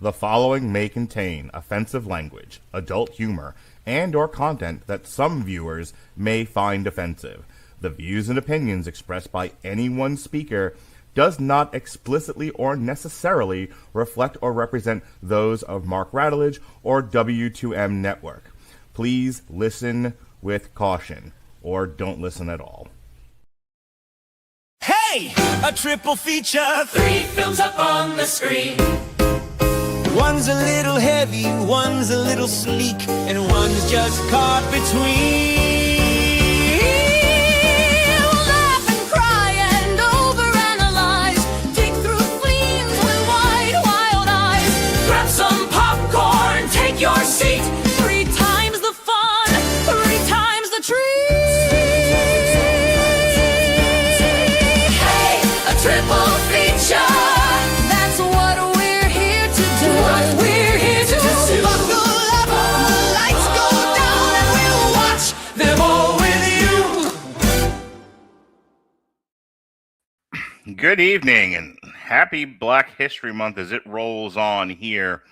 The following may contain offensive language, adult humor, and or content that some viewers may find offensive. The views and opinions expressed by any one speaker does not explicitly or necessarily reflect or represent those of Mark Radulich or W2M Network. Please listen with caution, or don't listen at all. Hey! A triple feature, 3 films up on the screen. One's a little heavy, one's a little sleek, and one's just caught between. Laugh and cry and overanalyze. Dig through fleams with wide, wild eyes. Grab some popcorn, take your seat. 3 times the fun, 3 times the treat. Hey, a triple feature. That's what we're here to do. What we're here to do. Buckle up, the lights go down, and we'll watch them all with you. Good evening, and happy Black History Month as it rolls on here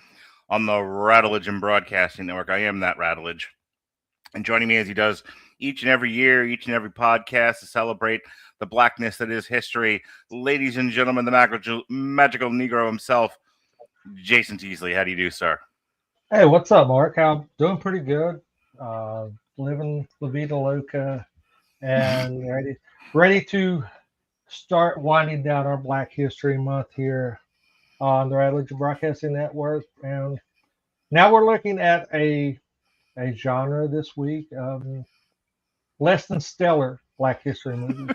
on the Radulich and Broadcasting Network. I am that Radulich. And joining me as he does each and every year, each and every podcast to celebrate the blackness that is history, ladies and gentlemen, the magical Negro himself, Jason Teasley. How do you do, sir? Hey, what's up, Mark? I'm doing pretty good. Living La Vida Loca and ready to start winding down our Black History Month here on the Radulich Broadcasting Network. And now we're looking at a genre this week, less than stellar Black History movies.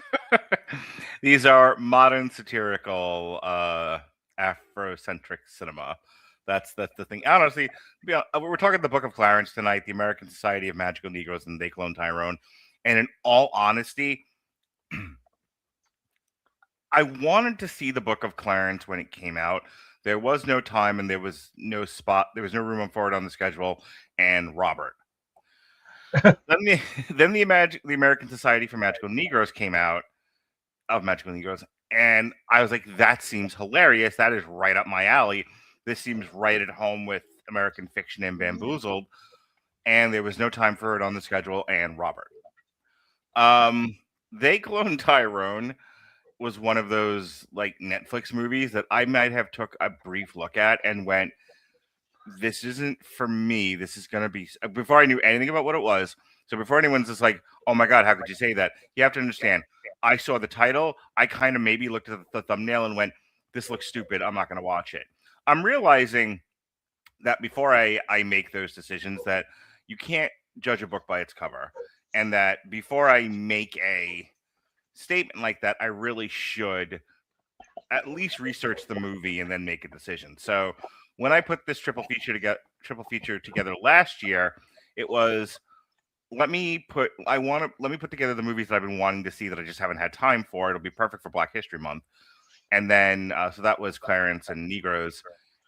These are modern satirical Afrocentric cinema. That's the thing. Honestly, we're talking the Book of Clarence tonight, the American Society of Magical Negroes, and They Cloned Tyrone. And in all honesty, I wanted to see the Book of Clarence when it came out. There was no time, and there was no spot. There was no room for it on the schedule. And Robert. then the American Society for Magical Negroes came out, of Magical Negroes, and I was like, that seems hilarious. That is right up my alley. This seems right at home with American Fiction and Bamboozled, and there was no time for it on the schedule. And Robert, They Cloned Tyrone was one of those like Netflix movies that I might have took a brief look at and went, this isn't for me. This is going to be, before I knew anything about what it was. So before anyone's just like, oh my God, how could you say that? You have to understand, I saw the title. I kind of maybe looked at the thumbnail and went, this looks stupid. I'm not going to watch it. I'm realizing that before I make those decisions, that you can't judge a book by its cover. And that before I make a statement like that, I really should at least research the movie and then make a decision. So when I put this triple feature together last year, it was, let me put together the movies that I've been wanting to see that I just haven't had time for. It'll be perfect for Black History Month. And then, so that was Clarence and Negroes.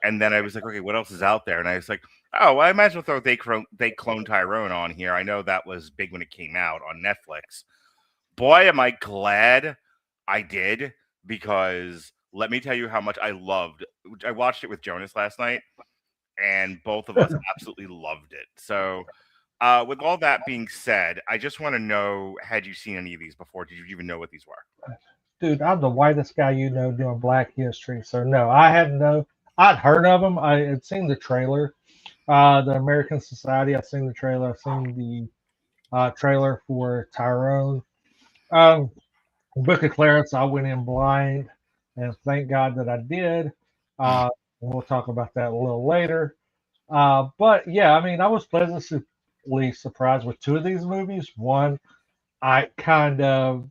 And then I was like, okay, what else is out there? And I was like, oh, well, I might as well throw They Cloned Tyrone on here. I know that was big when it came out on Netflix. Boy, am I glad I did, because let me tell you how much I loved. I watched it with Jonas last night, and both of us absolutely loved it. So with all that being said, I just want to know, had you seen any of these before? Did you even know what these were? Dude, I'm the whitest guy you know doing Black history. So no, I hadn't know. I'd heard of them. I had seen the trailer. The American Society, I've seen the trailer. I've seen the trailer for Tyrone. Book of Clarence, I went in blind, and thank God that I did. We'll talk about that a little later. But yeah, I mean, I was pleasantly surprised with 2 of these movies. One, I kind of,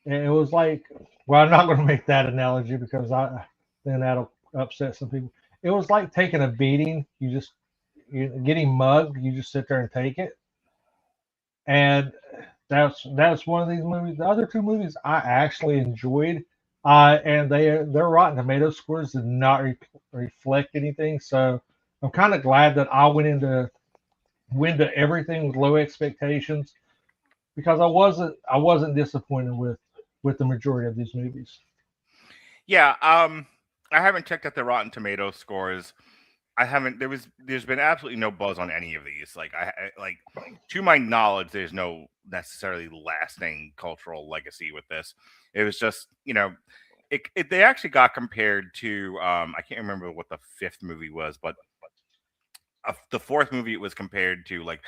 it was like, well, I'm not going to make that analogy because then that'll upset some people. It was like taking a beating. You're getting mugged. You just sit there and take it. And that's one of these movies. The other 2 movies I actually enjoyed, and their Rotten Tomato scores did not reflect anything. So I'm kind of glad that I went into everything with low expectations, because I wasn't disappointed with the majority of these movies. Yeah, I haven't checked out the Rotten Tomato scores. I haven't. There's been absolutely no buzz on any of these. Like like to my knowledge, there's no necessarily lasting cultural legacy with this. It was just they actually got compared to I can't remember what the fifth movie was, but the fourth movie it was compared to like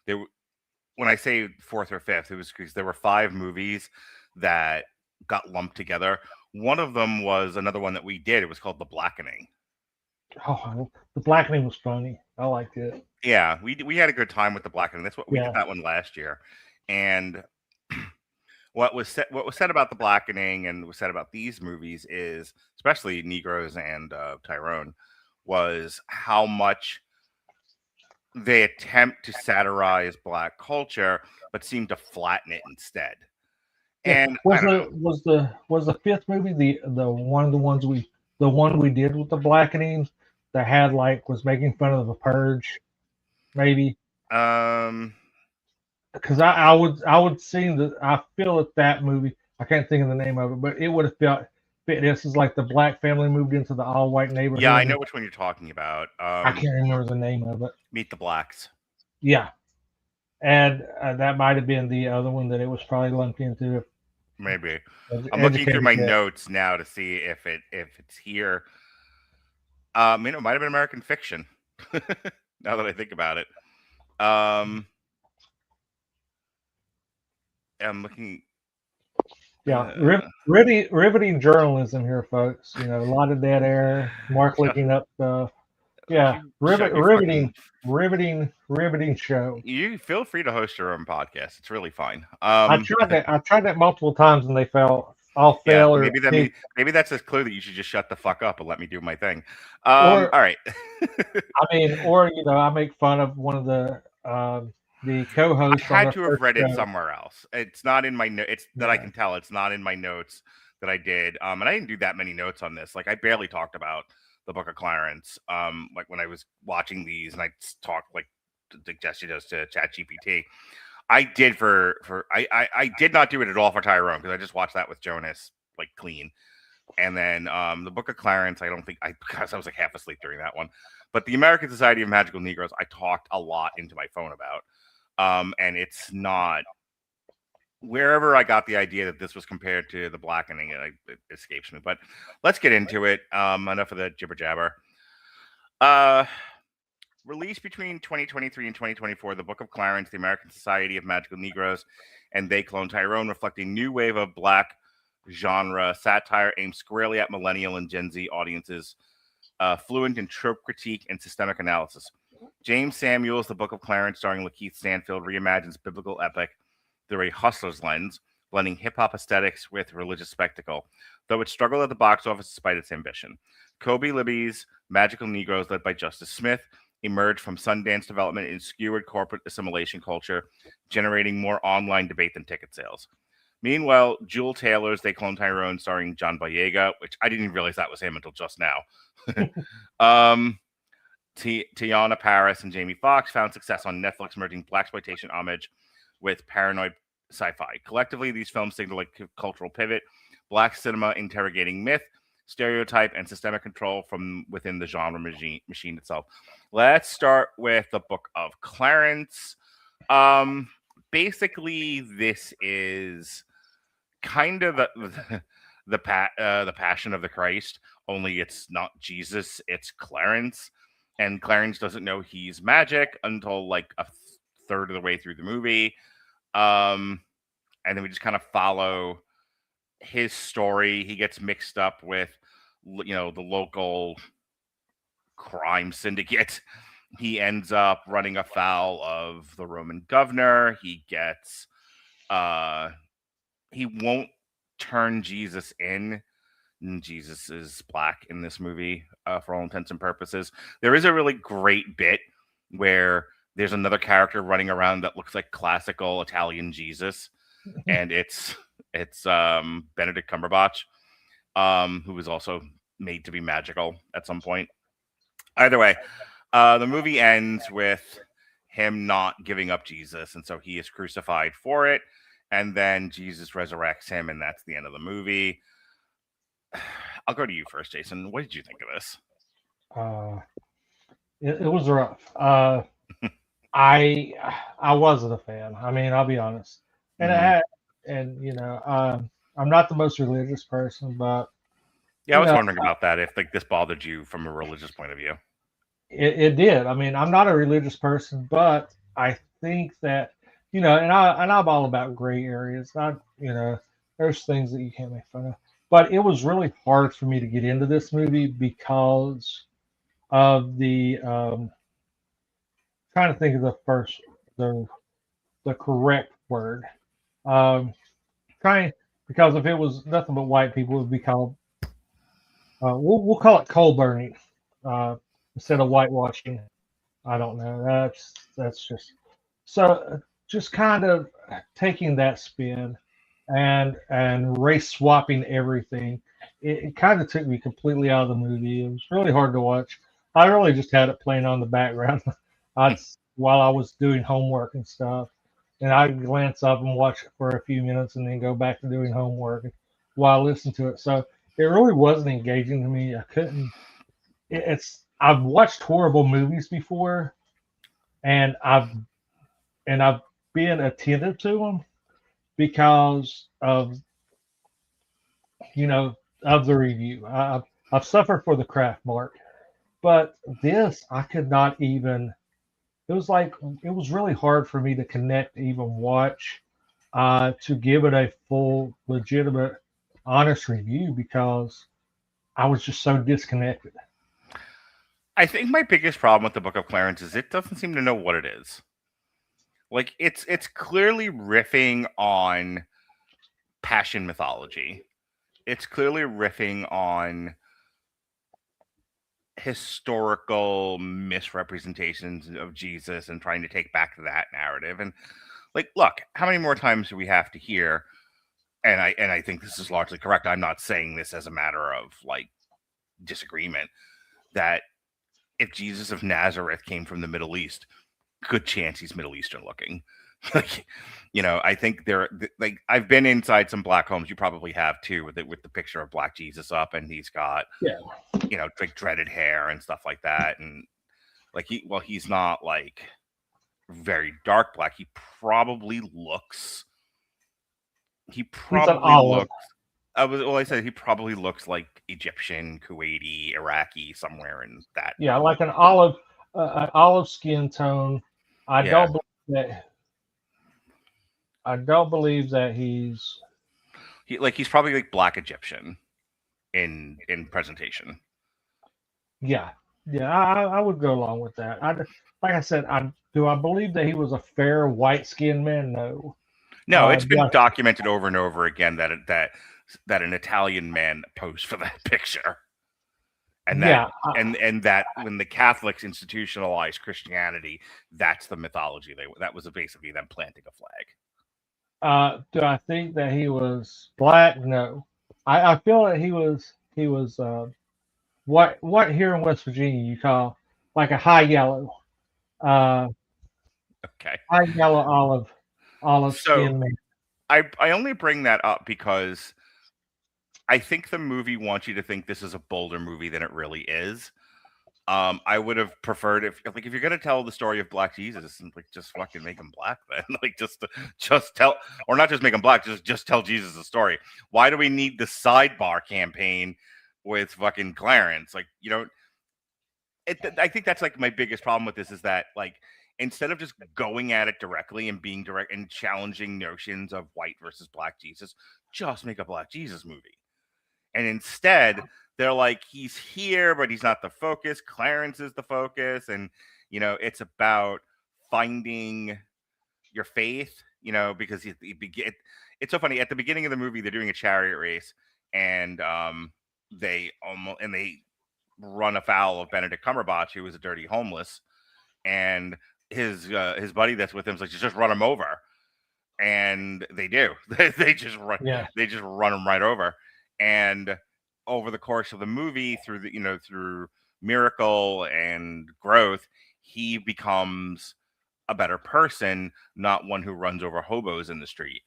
there. When I say fourth or fifth, it was because there were five movies that got lumped together. One of them was another one that we did. It was called The Blackening. Oh, the Blackening was funny. I liked it. Yeah, we had a good time with The Blackening. That's what we Yeah. did that one last year. And what was said about The Blackening and was said about these movies is, especially Negroes and Tyrone, was how much they attempt to satirize Black culture, but seem to flatten it instead. Yeah. And I don't know. Was the fifth movie the one of the ones we did with the Blackening that had like was making fun of the purge, maybe? Because I would see that I feel that movie. I can't think of the name of it, but it would have fit. This is like the black family moved into the all white neighborhood. Yeah, I know which one you're talking about. I can't remember the name of it. Meet the Blacks. Yeah, and that might have been the other one that it was probably lumped into. Maybe. I'm looking through my notes now to see if it's here. It might have been American Fiction. Now that I think about it. I'm looking. Yeah, riveting journalism here, folks. A lot of dead air. Mark looking up stuff. Yeah, riveting show. You feel free to host your own podcast. It's really fine. I tried that multiple times and they fail. Or maybe that's as clear that you should just shut the fuck up and let me do my thing. All right. I make fun of one of the co-hosts. I had to have read it somewhere else. It's not in my notes. It's that I can tell. It's not in my notes that I did. And I didn't do that many notes on this. Like I barely talked about the Book of Clarence. Like when I was watching these, and I talked like Jesse does to ChatGPT. I did I did not do it at all for Tyrone because I just watched that with Jonas like clean. And then the Book of Clarence, I don't think because I was like half asleep during that one. But the American Society of Magical Negroes, I talked a lot into my phone about. And it's not wherever I got the idea that this was compared to The Blackening, it escapes me. But let's get into it. Enough of the jibber jabber. Released between 2023 and 2024, the Book of Clarence, the American Society of Magical Negroes, and They Cloned Tyrone reflect a new wave of Black genre satire aimed squarely at millennial and Gen Z audiences, fluent in trope critique and systemic analysis. Jeymes Samuel's The Book of Clarence, starring LaKeith Stanfield, reimagines biblical epic through a hustler's lens, blending hip-hop aesthetics with religious spectacle, though it struggled at the box office despite its ambition. Kobi Libby's Magical Negroes, led by Justice Smith, emerged from Sundance development in skewered corporate assimilation culture, generating more online debate than ticket sales. Meanwhile, Juel Taylor's They Cloned Tyrone, starring John Boyega, which I didn't even realize that was him until just now. Teyonah Parris and Jamie Foxx found success on Netflix, merging Blaxploitation homage with paranoid sci-fi. Collectively, these films signal a cultural pivot, Black cinema interrogating myth, stereotype, and systemic control from within the genre machine itself. Let's start with the Book of Clarence. Basically, this is kind of the Passion of the Christ, only it's not Jesus, it's Clarence. And Clarence doesn't know he's magic until like a third of the way through the movie. And then we just kind of follow his story. He gets mixed up with, the local crime syndicate. He ends up running afoul of the Roman governor. He gets, he won't turn Jesus in. Jesus is black in this movie for all intents and purposes. There is a really great bit where there's another character running around that looks like classical Italian Jesus, and it's Benedict Cumberbatch, who was also made to be magical at some point. Either way, the movie ends with him not giving up Jesus, and so he is crucified for it, and then Jesus resurrects him, and that's the end of the movie. I'll go to you first, Jason. What did you think of this? It was rough. I wasn't a fan. I mean, I'll be honest. And Mhm. I had, and I'm not the most religious person, but Yeah, I you was know, wondering about that. If like this bothered you from a religious point of view. it did. I mean, I'm not a religious person, but I think that and I'm all about gray areas. There's things that you can't make fun of, but it was really hard for me to get into this movie because of the trying to think of the correct word. Um, trying because if it was nothing but white people, it would be called we'll call it coal burning instead of whitewashing. I don't know. That's just kind of taking that spin and race swapping everything. It kind of took me completely out of the movie. It was really hard to watch. I really just had it playing on the background while I was doing homework and stuff. And I'd glance up and watch it for a few minutes and then go back to doing homework while I listened to it. So it really wasn't engaging to me. I couldn't. I've watched horrible movies before, and I've been attentive to them because of the review. I've suffered for the craft mark, but this I could not even. It was like it was really hard for me to connect, even watch, to give it a full, legitimate, honest review because I was just so disconnected. I think my biggest problem with the Book of Clarence is it doesn't seem to know what it is. Like it's clearly riffing on passion mythology. It's clearly riffing on historical misrepresentations of Jesus and trying to take back that narrative. And like, look, how many more times do we have to hear? And I think this is largely correct. I'm not saying this as a matter of like disagreement that if Jesus of Nazareth came from the Middle East, good chance he's Middle Eastern looking. Like, I think like I've been inside some black homes. You probably have too, with the picture of Black Jesus up, and he's got like dreaded hair and stuff like that, and like he's not like very dark black. He probably looks. He probably looks. I said he probably looks like Egyptian, Kuwaiti, Iraqi, somewhere in that. Yeah, like an olive skin tone. I don't believe that he's probably like Black Egyptian in presentation. Yeah, I would go along with that. Like I said, do I believe that he was a fair white skinned man? No. No, it's been documented over and over again that an Italian man posed for that picture, and that and that when the Catholics institutionalized Christianity, that's the mythology. That was basically them planting a flag. Do I think that he was black? No. I feel that he was what here in West Virginia you call like a high yellow. Okay. High yellow olive skin man. I only bring that up because I think the movie wants you to think this is a bolder movie than it really is. I would have preferred if you're gonna tell the story of Black Jesus, like just fucking make him black then. Like just tell, or not just make him black, just tell Jesus a story. Why do we need the sidebar campaign with fucking Clarence? Like, I think that's like my biggest problem with this is that like instead of just going at it directly and being direct and challenging notions of white versus Black Jesus, just make a Black Jesus movie. And instead, they're like, he's here, but he's not the focus. Clarence is the focus. And, it's about finding your faith, because it's so funny. At the beginning of the movie, they're doing a chariot race and they run afoul of Benedict Cumberbatch, who was a dirty homeless. And his buddy that's with him is like, just run him over. And they do. They just run. Yeah. They just run him right over. And over the course of the movie, through miracle and growth, he becomes a better person, not one who runs over hobos in the street.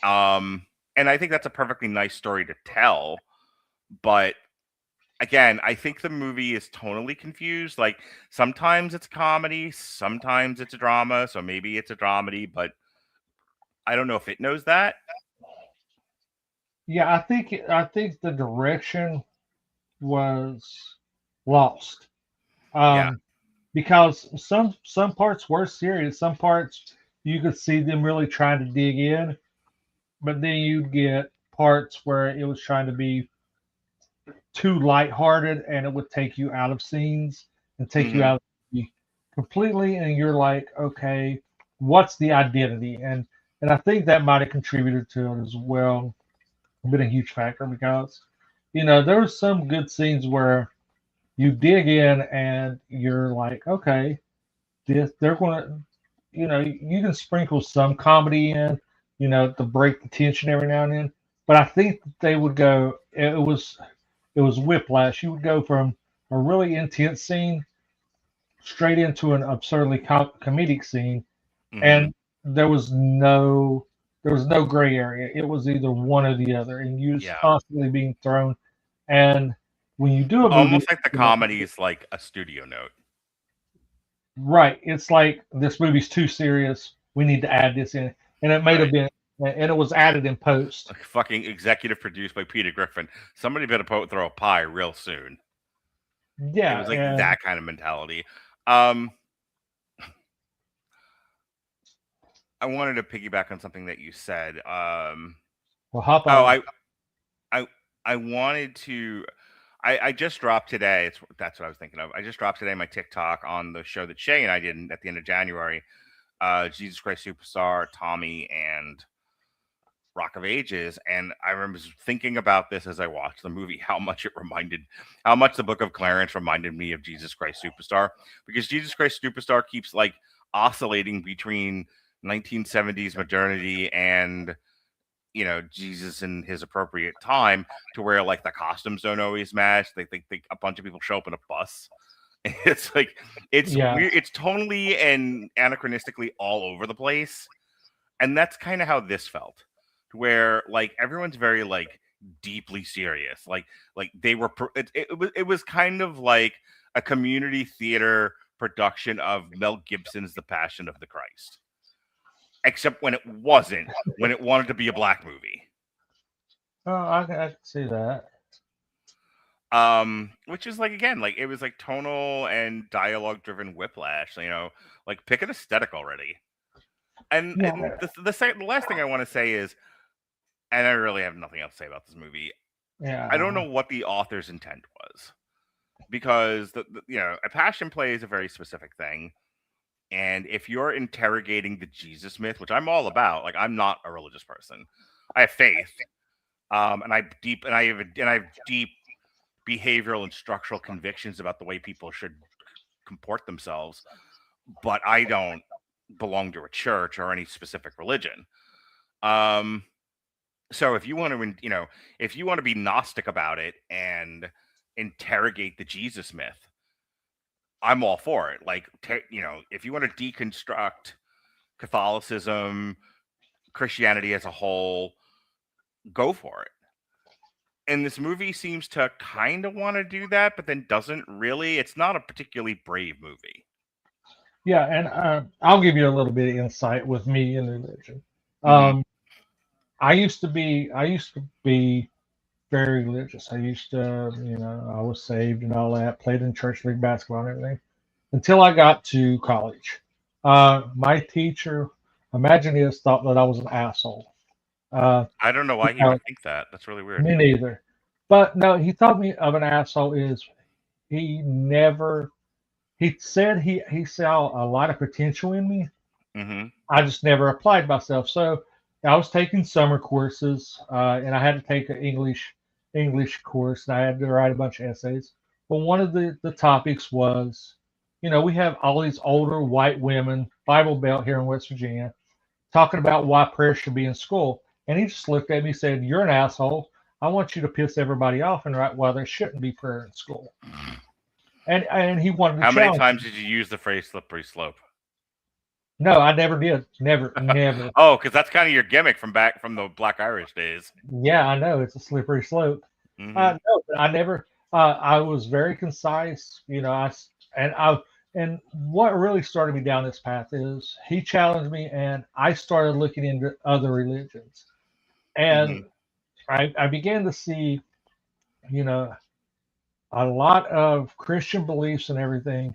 And I think that's a perfectly nice story to tell. But again, I think the movie is tonally confused. Like sometimes it's comedy, sometimes it's a drama. So maybe it's a dramedy, but I don't know if it knows that. Yeah, I think the direction was lost. Yeah. Because some parts were serious, some parts you could see them really trying to dig in, but then you get parts where it was trying to be too lighthearted and it would take you out of scenes and take you Hmm. out of the movie completely, and you're like, okay, what's the identity? And I think that might have contributed to it as well. Been a huge factor because there was some good scenes where you dig in and you're like, okay, they're going to, you can sprinkle some comedy in, to break the tension every now and then. But I think they would go. It was whiplash. You would go from a really intense scene straight into an absurdly comedic scene, Hmm. and there was no gray area. It was either one or the other, and you just Yeah. constantly being thrown. And when you do a movie, Almost like the comedy is like a studio note. right, it's like this movie's too serious. We need to add this in, and it may have Right. been, and it was added in post. Like fucking executive produced by Peter Griffin. Somebody better throw a pie real soon. It Yeah, was like and that kind of mentality. Um, I wanted to piggyback on something that you said. well, hop Oh, on. I, I wanted to. I just dropped today. That's what I was thinking of. I just dropped today my TikTok on the show that Shay and I did at the end of January. Jesus Christ Superstar, Tommy, and Rock of Ages, and I remember thinking about this as I watched the movie, how much the Book of Clarence reminded me of Jesus Christ Superstar, because Jesus Christ Superstar keeps like oscillating between 1970s modernity and Jesus in his appropriate time, to where like the costumes don't always match. They a bunch of people show up in a bus. It's like it's Yeah, weird. It's tonally and anachronistically all over the place, and that's kind of how this felt, where like everyone's very like deeply serious, like they were it was kind of like a community theater production of Mel Gibson's The Passion of the Christ, except when it wasn't, when it wanted to be a black movie. oh, I can see that. Which is like, again, like it was like tonal and dialogue driven whiplash, like pick an aesthetic already. And Yeah, the last thing I want to say is, and I really have nothing else to say about this movie, I don't yeah, know what the author's intent was, because a passion play is a very specific thing, and if you're interrogating the Jesus myth, which I'm all about, like I'm not a religious person, I have faith, and I have deep behavioral and structural convictions about the way people should comport themselves, but I don't belong to a church or any specific religion. Um, so if you want to be Gnostic about it and interrogate the Jesus myth, I'm all for it. Like, if you want to deconstruct Catholicism, Christianity as a whole, go for it. And this movie seems to kind of want to do that, but then doesn't really. It's not a particularly brave movie. yeah. And I'll give you a little bit of insight with me in religion. Hmm. Um, I used to be very religious. I was saved and all that. Played in church league basketball and everything until I got to college. My teacher, imagine this, thought that I was an asshole. Uh, I don't know why he uh, would think that. That's really weird. Me neither. But no, he thought me of an asshole is he never he said he saw a lot of potential in me. Hmm. I just never applied myself. So I was taking summer courses, and I had to take an English course, and I had to write a bunch of essays. But one of the topics was, we have all these older white women, Bible Belt here in West Virginia, talking about why prayer should be in school. And he just looked at me and said, "You're an asshole. I want you to piss everybody off and write why there shouldn't be prayer in school." And he wanted to How many challenge times me. did you use the phrase "slippery slope"? No, I never did. Never, never. Oh, because that's kind of your gimmick from back from the Black Irish days. Yeah, I know it's a slippery slope. No, but I never. I was very concise. And what really started me down this path is he challenged me, and I started looking into other religions, and I began to see, you know, a lot of Christian beliefs and everything.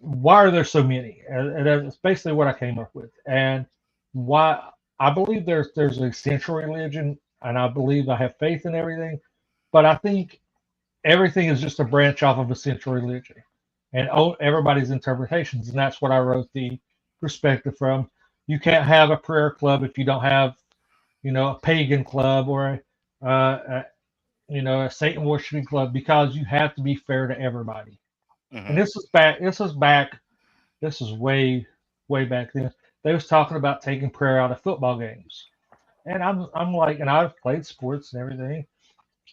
Why are there so many? And that's basically what I came up with. And why I believe there's a central religion, and I believe I have faith in everything, but I think everything is just a branch off of a central religion, and everybody's interpretations. And that's what I wrote the perspective from. You can't have a prayer club if you don't have, a pagan club or a Satan worshiping club, because you have to be fair to everybody. And this is back. This is way back then. They was talking about taking prayer out of football games, and I'm like, and I've played sports and everything,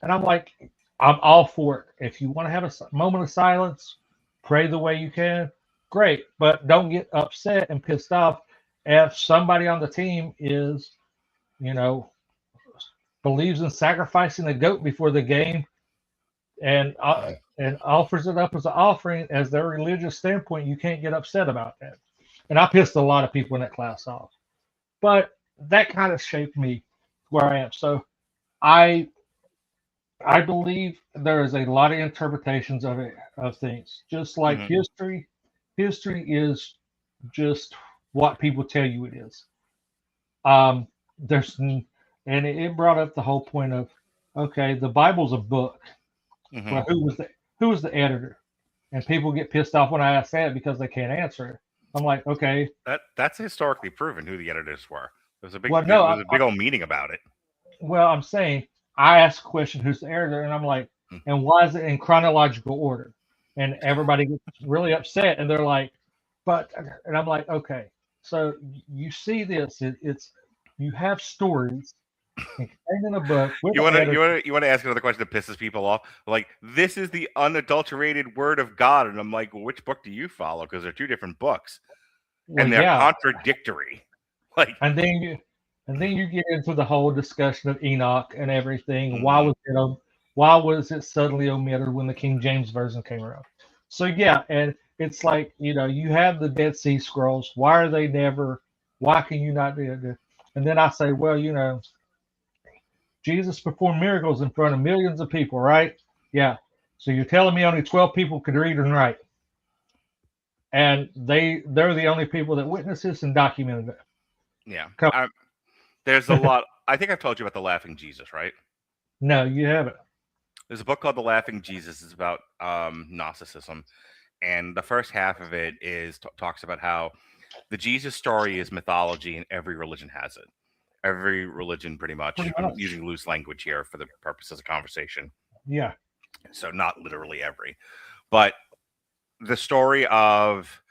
and I'm like, I'm all for it. If you want to have a moment of silence, pray the way you can, great, but don't get upset and pissed off if somebody on the team is, you know, believes in sacrificing a goat before the game and offers it up as an offering as their religious standpoint. You can't get upset about that. And I pissed a lot of people in that class off. But that kind of shaped me where I am. So I believe there is a lot of interpretations of things. Just like history is just what people tell you it is. And it brought up the whole point of, okay, the Bible's a book. Well, who was the editor? And people get pissed off when I ask that because they can't answer it. I'm like, okay, That's historically proven who the editors were. There's a big old meeting about it. Well, I'm saying I ask a question, who's the editor, and I'm like, and why is it in chronological order? And everybody gets really upset, and they're like, and I'm like, okay, so you see this, it's you have stories contained in a book. You want to ask another question that pisses people off? Like, this is the unadulterated word of God, and I'm like, well, which book do you follow? Because they're two different books, and they're contradictory. Like, and then you get into the whole discussion of Enoch and everything. Why was it suddenly omitted when the King James version came around? So yeah, and it's like, you have the Dead Sea Scrolls. Why are they never? Why can you not do it? And then I say, well, Jesus performed miracles in front of millions of people, right? Yeah. So you're telling me only 12 people could read and write, and they're the only people that witnessed this and documented it. Yeah. There's a lot. I think I've told you about the Laughing Jesus, right? No, you haven't. There's a book called The Laughing Jesus. It's about Gnosticism, and the first half of it talks about how the Jesus story is mythology, and every religion has it. Every religion, pretty much. I'm using loose language here for the purposes of conversation. Yeah. So not literally every, but the story of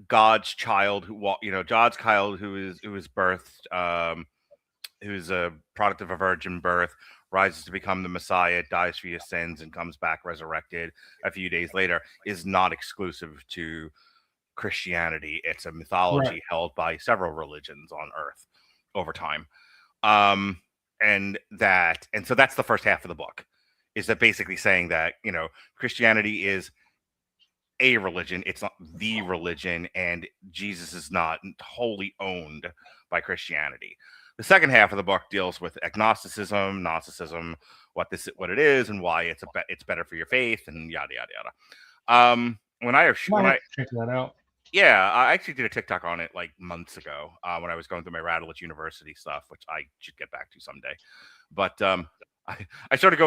God's child God's child who is birthed, who's a product of a virgin birth, rises to become the Messiah, dies for your sins, and comes back resurrected a few days later, is not exclusive to Christianity. It's a mythology held by several religions on earth over time. And so that's the first half of the book, is that basically saying that, Christianity is a religion. It's not the religion, and Jesus is not wholly owned by Christianity. The second half of the book deals with agnosticism, Gnosticism, what it is, and why it's better for your faith, and yada yada yada. Check that out. Yeah, I actually did a TikTok on it like months ago when I was going through my Rattledge University stuff, which I should get back to someday. But I started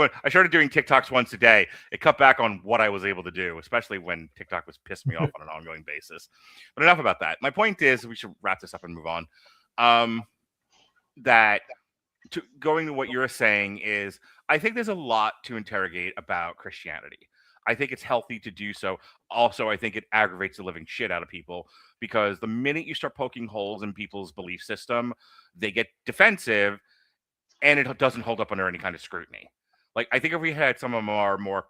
doing TikToks once a day. It cut back on what I was able to do, especially when TikTok was pissing me off on an ongoing basis. But enough about that. My point is, we should wrap this up and move on. Going to what you're saying is, I think there's a lot to interrogate about Christianity. I think it's healthy to do so. Also, I think it aggravates the living shit out of people, because the minute you start poking holes in people's belief system, they get defensive, and it doesn't hold up under any kind of scrutiny. Like, I think if we had some of our more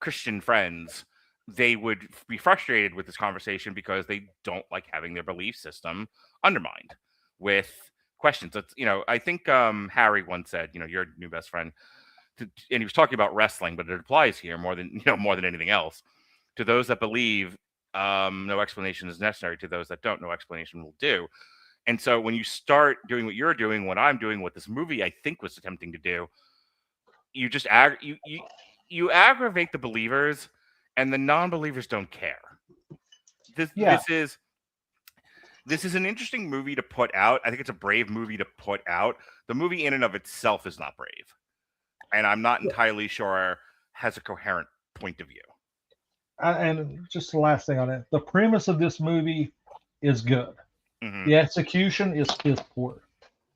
Christian friends, they would be frustrated with this conversation because they don't like having their belief system undermined with questions. That's, I think Harry once said, your new best friend, and he was talking about wrestling, but it applies here more than anything else. To those that believe, no explanation is necessary. To those that don't, no explanation will do. And so when you start doing what you're doing, what I'm doing, what this movie I think was attempting to do, you just you aggravate the believers, and the non-believers don't care. This is an interesting movie to put out. I think it's a brave movie to put out. The movie in and of itself is not brave, and I'm not entirely sure has a coherent point of view. And just the last thing on it, the premise of this movie is good. Mm-hmm. The execution is poor,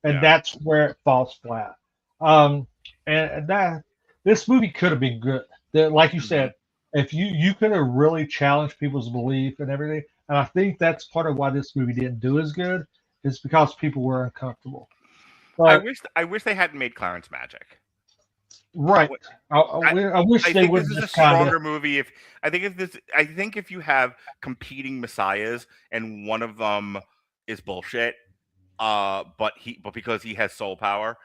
and Yeah. that's where it falls flat. And that this movie could have been good. Like you said, if you could have really challenged people's belief and everything, and I think that's part of why this movie didn't do as good, is because people were uncomfortable. But, I wish they hadn't made Clarence magic. right. I wish I they think would this is a just kind stronger of. movie. I think if you have competing messiahs and one of them is bullshit, but because he has soul power,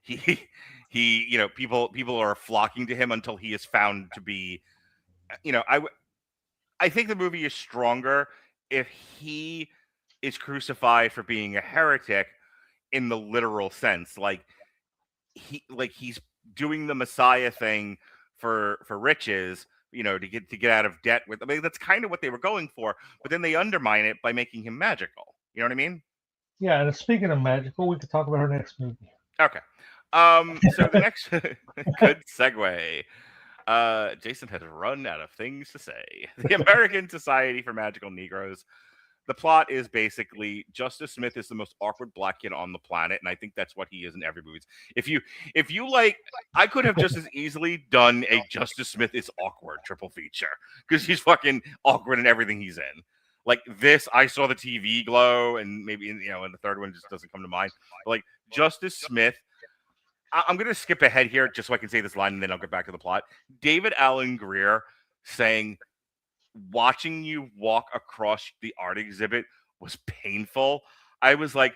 he people are flocking to him until he is found to be, I think the movie is stronger if he is crucified for being a heretic in the literal sense, like he's doing the Messiah thing for riches, to get out of debt with. I mean, that's kind of what they were going for, but then they undermine it by making him magical. You know what I mean? Yeah, and speaking of magical, we could talk about our next movie. Okay. So the next good segue. Jason has run out of things to say. The American Society for Magical Negroes. The plot is basically Justice Smith is the most awkward black kid on the planet, and I think that's what he is in every movie. If you like, I could have just as easily done a Justice Smith is awkward triple feature because he's fucking awkward in everything he's in. Like this, I saw the TV glow, and maybe and the third one just doesn't come to mind. But like Justice Smith, I'm gonna skip ahead here just so I can say this line, and then I'll get back to the plot. David Alan Grier saying, watching you walk across the art exhibit was painful. I was like,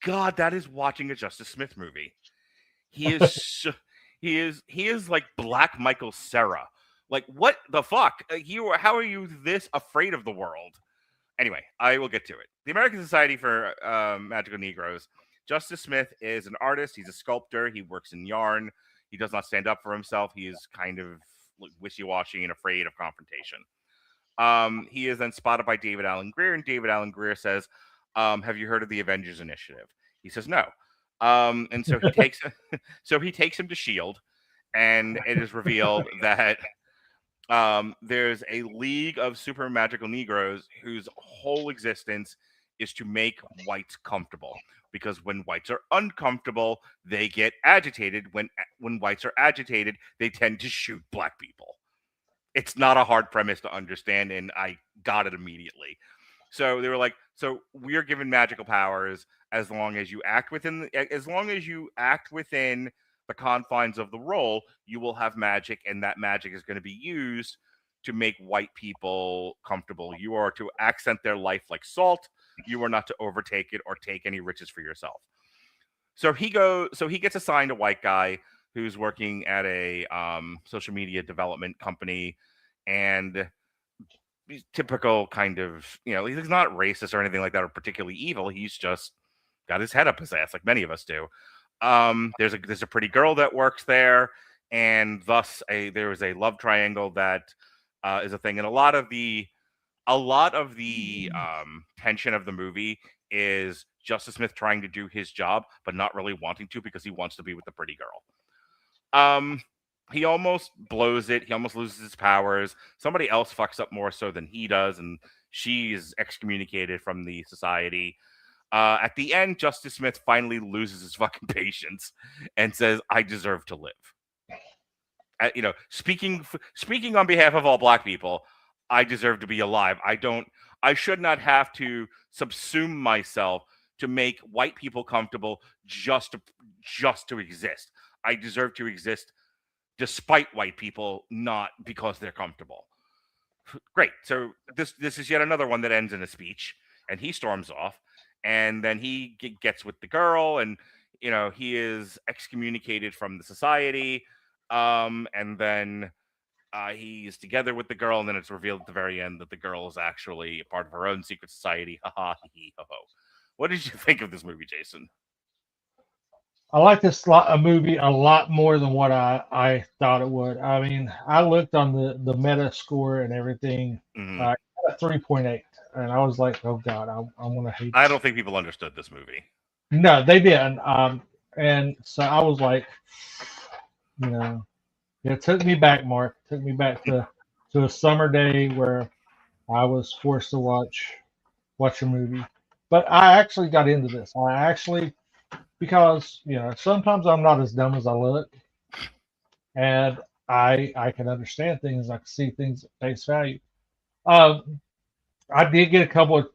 God, that is watching a Justice Smith movie. He is he is like Black Michael Cera. Like, what the fuck? How are you this afraid of the world? Anyway, I will get to it. The American Society for Magical Negroes. Justice Smith is an artist. He's a sculptor. He works in yarn. He does not stand up for himself. He is kind of wishy-washy and afraid of confrontation. He is then spotted by David Alan Grier, and David Alan Grier says, have you heard of the Avengers Initiative? He says no. And so he takes him to S.H.I.E.L.D., and it is revealed that there's a league of super magical Negroes whose whole existence is to make whites comfortable. Because when whites are uncomfortable, they get agitated. When whites are agitated, they tend to shoot black people. It's not a hard premise to understand, and I got it immediately. So they were like, so we're given magical powers as long as you act within the confines of the role, you will have magic, and that magic is going to be used to make white people comfortable. You are to accent their life like salt. You are not to overtake it or take any riches for yourself. So he gets assigned a white guy who's working at a social media development company, and he's typical kind of, he's not racist or anything like that or particularly evil. He's just got his head up his ass like many of us do. There's a pretty girl that works there, and thus there is a love triangle that is a thing. And a lot of the tension of the movie is Justice Smith trying to do his job, but not really wanting to because he wants to be with the pretty girl. He almost blows it. He almost loses his powers. Somebody else fucks up more so than he does, and she is excommunicated from the society. At the end, Justice Smith finally loses his fucking patience and says, "I deserve to live." Speaking on behalf of all black people, I deserve to be alive. I should not have to subsume myself to make white people comfortable just to exist. I deserve to exist despite white people, not because they're comfortable. Great. So this is yet another one that ends in a speech, and he storms off. and then he gets with the girl, and he is excommunicated from the society, and then he's together with the girl, and then it's revealed at the very end that the girl is actually a part of her own secret society. Ha ha hee ho ho. What did you think of this movie, Jason? I like this a movie a lot more than what I thought it would. I mean, I looked on the meta score and everything. Mhm. I got a 3.8, and I was like, oh god, I'm gonna hate. I this. don't think people understood this movie. No, they didn't. And so I was like, it took me back, Mark. It took me back to a summer day where I was forced to watch a movie. But I actually got into this. Because sometimes I'm not as dumb as I look, and I can understand things. I can see things at face value. Um, I did get a couple of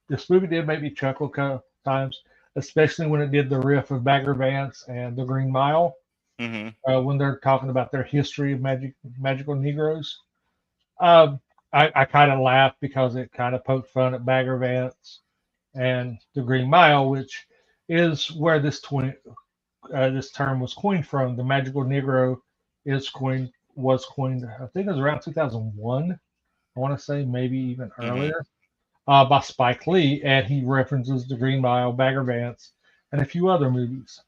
this movie did make me chuckle a couple times, especially when it did the riff of Bagger Vance and the Green Mile, Mm-hmm. when they're talking about their history of magical Negroes. I kind of laughed because it kind of poked fun at Bagger Vance and the Green Mile, which is where this term was coined from. The magical Negro was coined. I think it was around 2001. I want to say maybe even earlier, by Spike Lee, and he references the Green Mile, Bagger Vance, and a few other movies.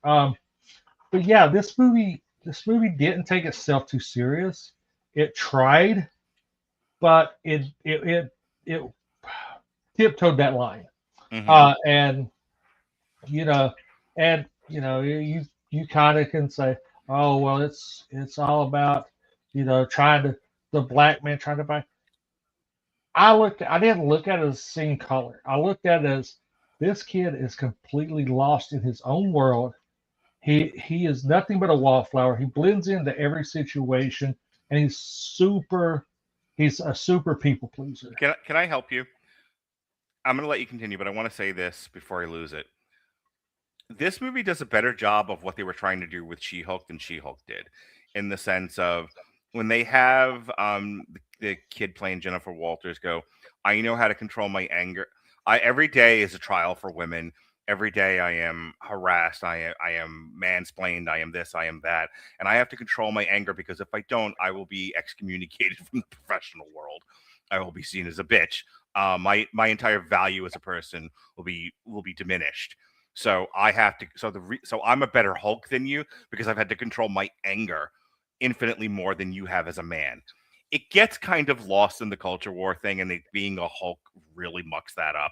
But yeah, this movie didn't take itself too serious. It tried, but it tiptoed that line. Mm-hmm. And you kind of can say, oh well, it's all about trying the black man trying to buy. I didn't look at it as seeing color. I looked at it as this kid is completely lost in his own world. He is nothing but a wallflower. He blends into every situation, and he's a super people pleaser. Can I help you? I'm going to let you continue, but I want to say this before I lose it. This movie does a better job of what they were trying to do with She-Hulk than She-Hulk did, in the sense of when they have the kid playing Jennifer Walters go, I know how to control my anger. Every day is a trial for women. Every day I am harassed. I am mansplained. I am this. I am that. And I have to control my anger, because if I don't, I will be excommunicated from the professional world. I will be seen as a bitch. My entire value as a person will be diminished. So I have to. So I'm a better Hulk than you, because I've had to control my anger infinitely more than you have as a man. It gets kind of lost in the culture war thing, and being a Hulk really mucks that up.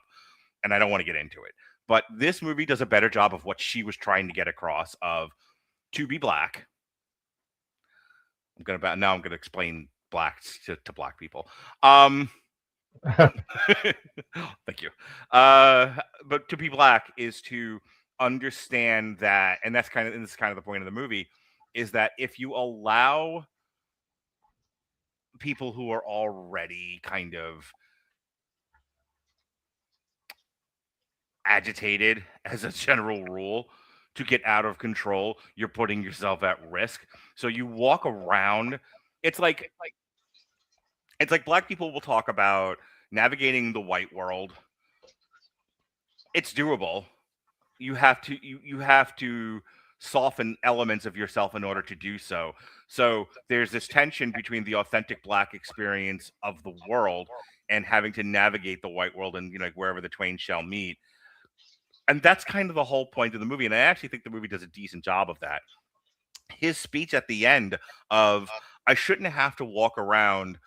And I don't want to get into it. But this movie does a better job of what she was trying to get across, of to be black. I'm gonna explain blacks to black people. Thank you. But to be black is to understand that, and this is kind of the point of the movie, is that if you allow people who are already kind of agitated as a general rule to get out of control, you're putting yourself at risk. So you walk around. It's like black people will talk about navigating the white world. It's doable. You have to soften elements of yourself in order to do so. So there's this tension between the authentic black experience of the world and having to navigate the white world, and wherever the twain shall meet. And that's kind of the whole point of the movie. And I actually think the movie does a decent job of that. His speech at the end of, I shouldn't have to walk around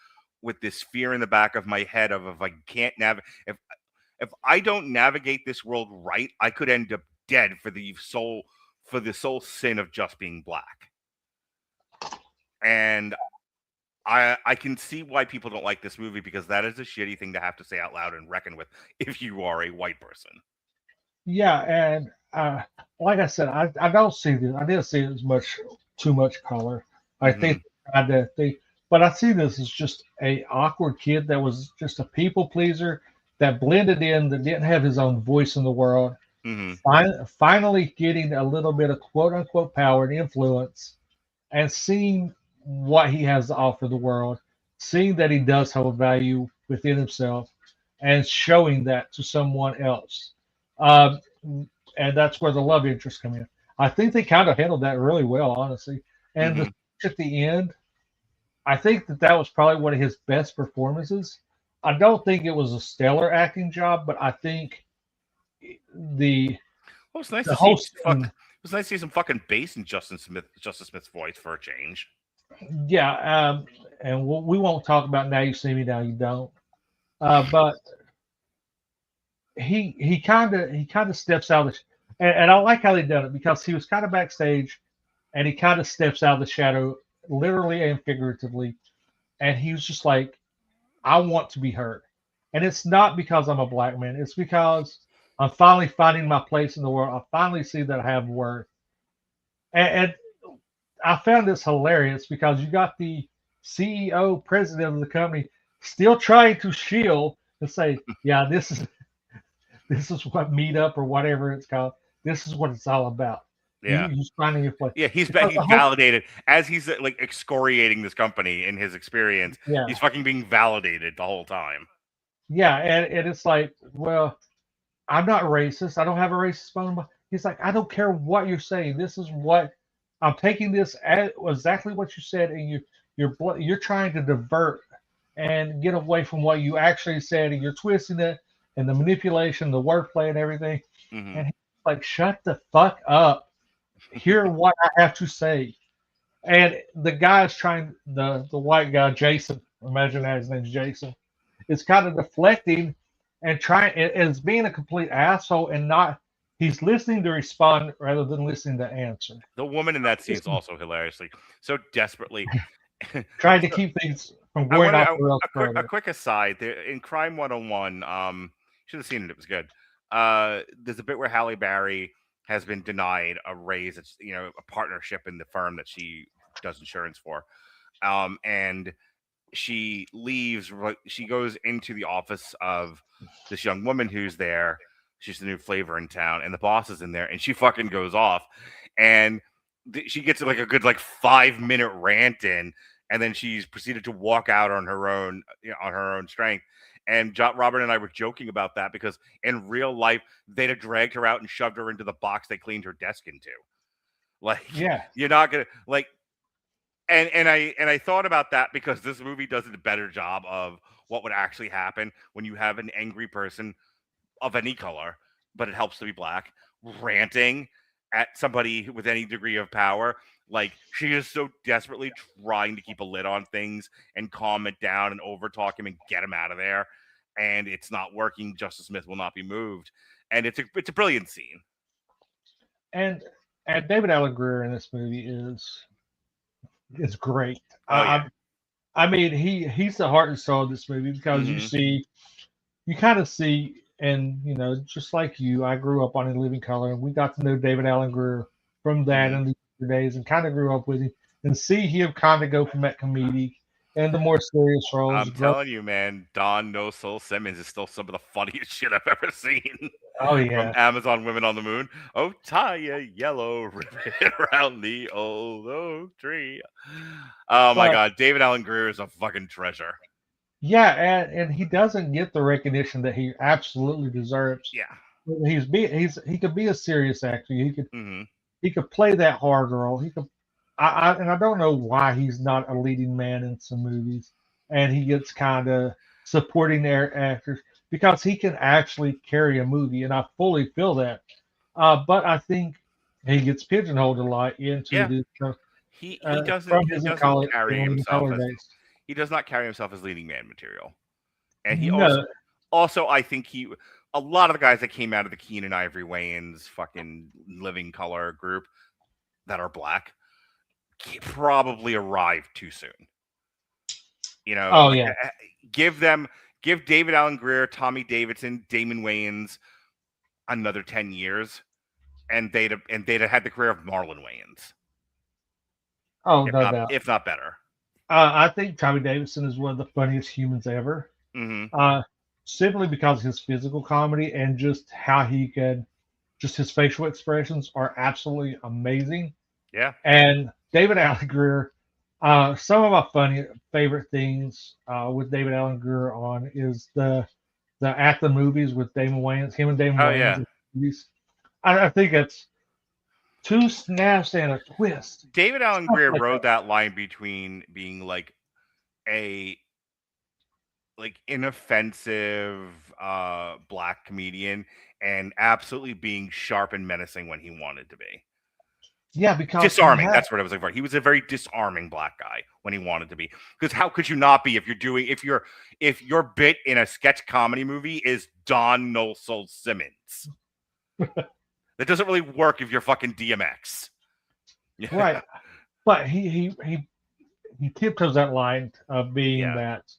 with this fear in the back of my head of, if I can't if I don't navigate this world right, I could end up dead for the sole sin of just being black. And I can see why people don't like this movie, because that is a shitty thing to have to say out loud and reckon with if you are a white person. Yeah, and like I said, I don't see this. I didn't see it as too much color. I think but I see this as just a awkward kid that was just a people pleaser that blended in, that didn't have his own voice in the world. Finally getting a little bit of quote unquote power and influence, and seeing what he has to offer the world, seeing that he does have a value within himself, and showing that to someone else. Um, and that's where the love interest come in. I think they kind of handled that really well, honestly. And Mm-hmm. at the end, I think that was probably one of his best performances. I don't think it was a stellar acting job, but I think the Well, it's nice the to see whole scene, it was nice to see some fucking bass in Justice Smith's voice for a change. yeah. And we won't talk about Now You See Me, Now You Don't. But he kind of steps out of and I like how they done it because he was kind of backstage and he kind of steps out of the shadow, literally and figuratively, and he was just like, I want to be heard. And it's not because I'm a black man, it's because I'm finally finding my place in the world. I finally see that I have worth. And I found this hilarious because you got the CEO, president of the company, still trying to shield and say, yeah, this is what meetup or whatever it's called. This is what it's all about. Yeah. He's finding your place. Yeah, he's Because being validated as he's like excoriating this company in his experience. Yeah. He's fucking being validated the whole time. Yeah, and it's like, well, I'm not racist. I don't have a racist bone. He's like, I don't care what you're saying. This is what I'm taking this as exactly what you said, and you're trying to divert and get away from what you actually said, and you're twisting it and the manipulation, the wordplay, and everything. Mm-hmm. And he's like, shut the fuck up. Hear what I have to say. And the guy's trying, the white guy, Jason, imagine that his name's Jason, is kind of deflecting and trying, is being a complete asshole and not, he's listening to respond rather than listening to answer. The woman in that scene is also hilariously so desperately trying to keep things from going off the rails a further. quick aside there, in Crime 101, should have seen it. It was good. There's a bit where Halle Berry has been denied a raise. It's a partnership in the firm that she does insurance for, and she leaves. She goes into the office of this young woman who's there. She's the new flavor in town, and the boss is in there, and she fucking goes off, and she gets like a good 5-minute rant in, and then she's proceeded to walk out on her own, on her own strength. And Robert and I were joking about that because in real life they'd have dragged her out and shoved her into the box they cleaned her desk into. Yeah, you're not gonna and I thought about that because this movie does a better job of what would actually happen when you have an angry person of any color, but it helps to be black, ranting at somebody with any degree of power. Like, she is so desperately trying to keep a lid on things and calm it down and overtalk him and get him out of there. And it's not working. Justice Smith will not be moved. And it's a brilliant scene. and David Allen Greer in this movie is great. Oh, yeah. I mean, he's the heart and soul of this movie because you kind of see, and just like you, I grew up on In Living Color, and we got to know David Allen Greer from that in the days, and kind of grew up with him, and see him kind of go from that comedic and the more serious roles. I'm telling you, man, Don No Soul Simmons is still some of the funniest shit I've ever seen. Oh yeah, from Amazon Women on the Moon. Oh, tie a yellow ribbon around the old oak tree. Oh my God, David Allen Greer is a fucking treasure. Yeah, and he doesn't get the recognition that he absolutely deserves. Yeah, he could be a serious actor. He could play that hard role. I don't know why he's not a leading man in some movies, and he gets kind of supporting their actors because he can actually carry a movie, and I fully feel that. But I think he gets pigeonholed a lot into this. He doesn't carry himself. He does not carry himself as leading man material, and he also I think a lot of the guys that came out of the Keenan Ivory Wayans fucking Living Color group that are black probably arrived too soon. Give David Allen Greer, Tommy Davidson, Damon Wayans another 10 years, and they'd have had the career of Marlon Wayans. Oh, no doubt. If not better. I think Tommy Davidson is one of the funniest humans ever. Simply because of his physical comedy and just how just his facial expressions are absolutely amazing. Yeah. And David Allen Greer, some of my favorite things with David Allen Greer on is the at the movies with Damon Wayans, him and Damon Wayans. I think it's two snaps and a twist. David Allen Stuff Greer like rode that line between being like a inoffensive black comedian and absolutely being sharp and menacing when he wanted to be. Yeah, because Disarming. That's what I was looking for. He was a very disarming black guy when he wanted to be. Because how could you not be if your bit in a sketch comedy movie is Don Nosal Simmons? That doesn't really work if you're fucking DMX. Right. But he tiptoes that line of being that,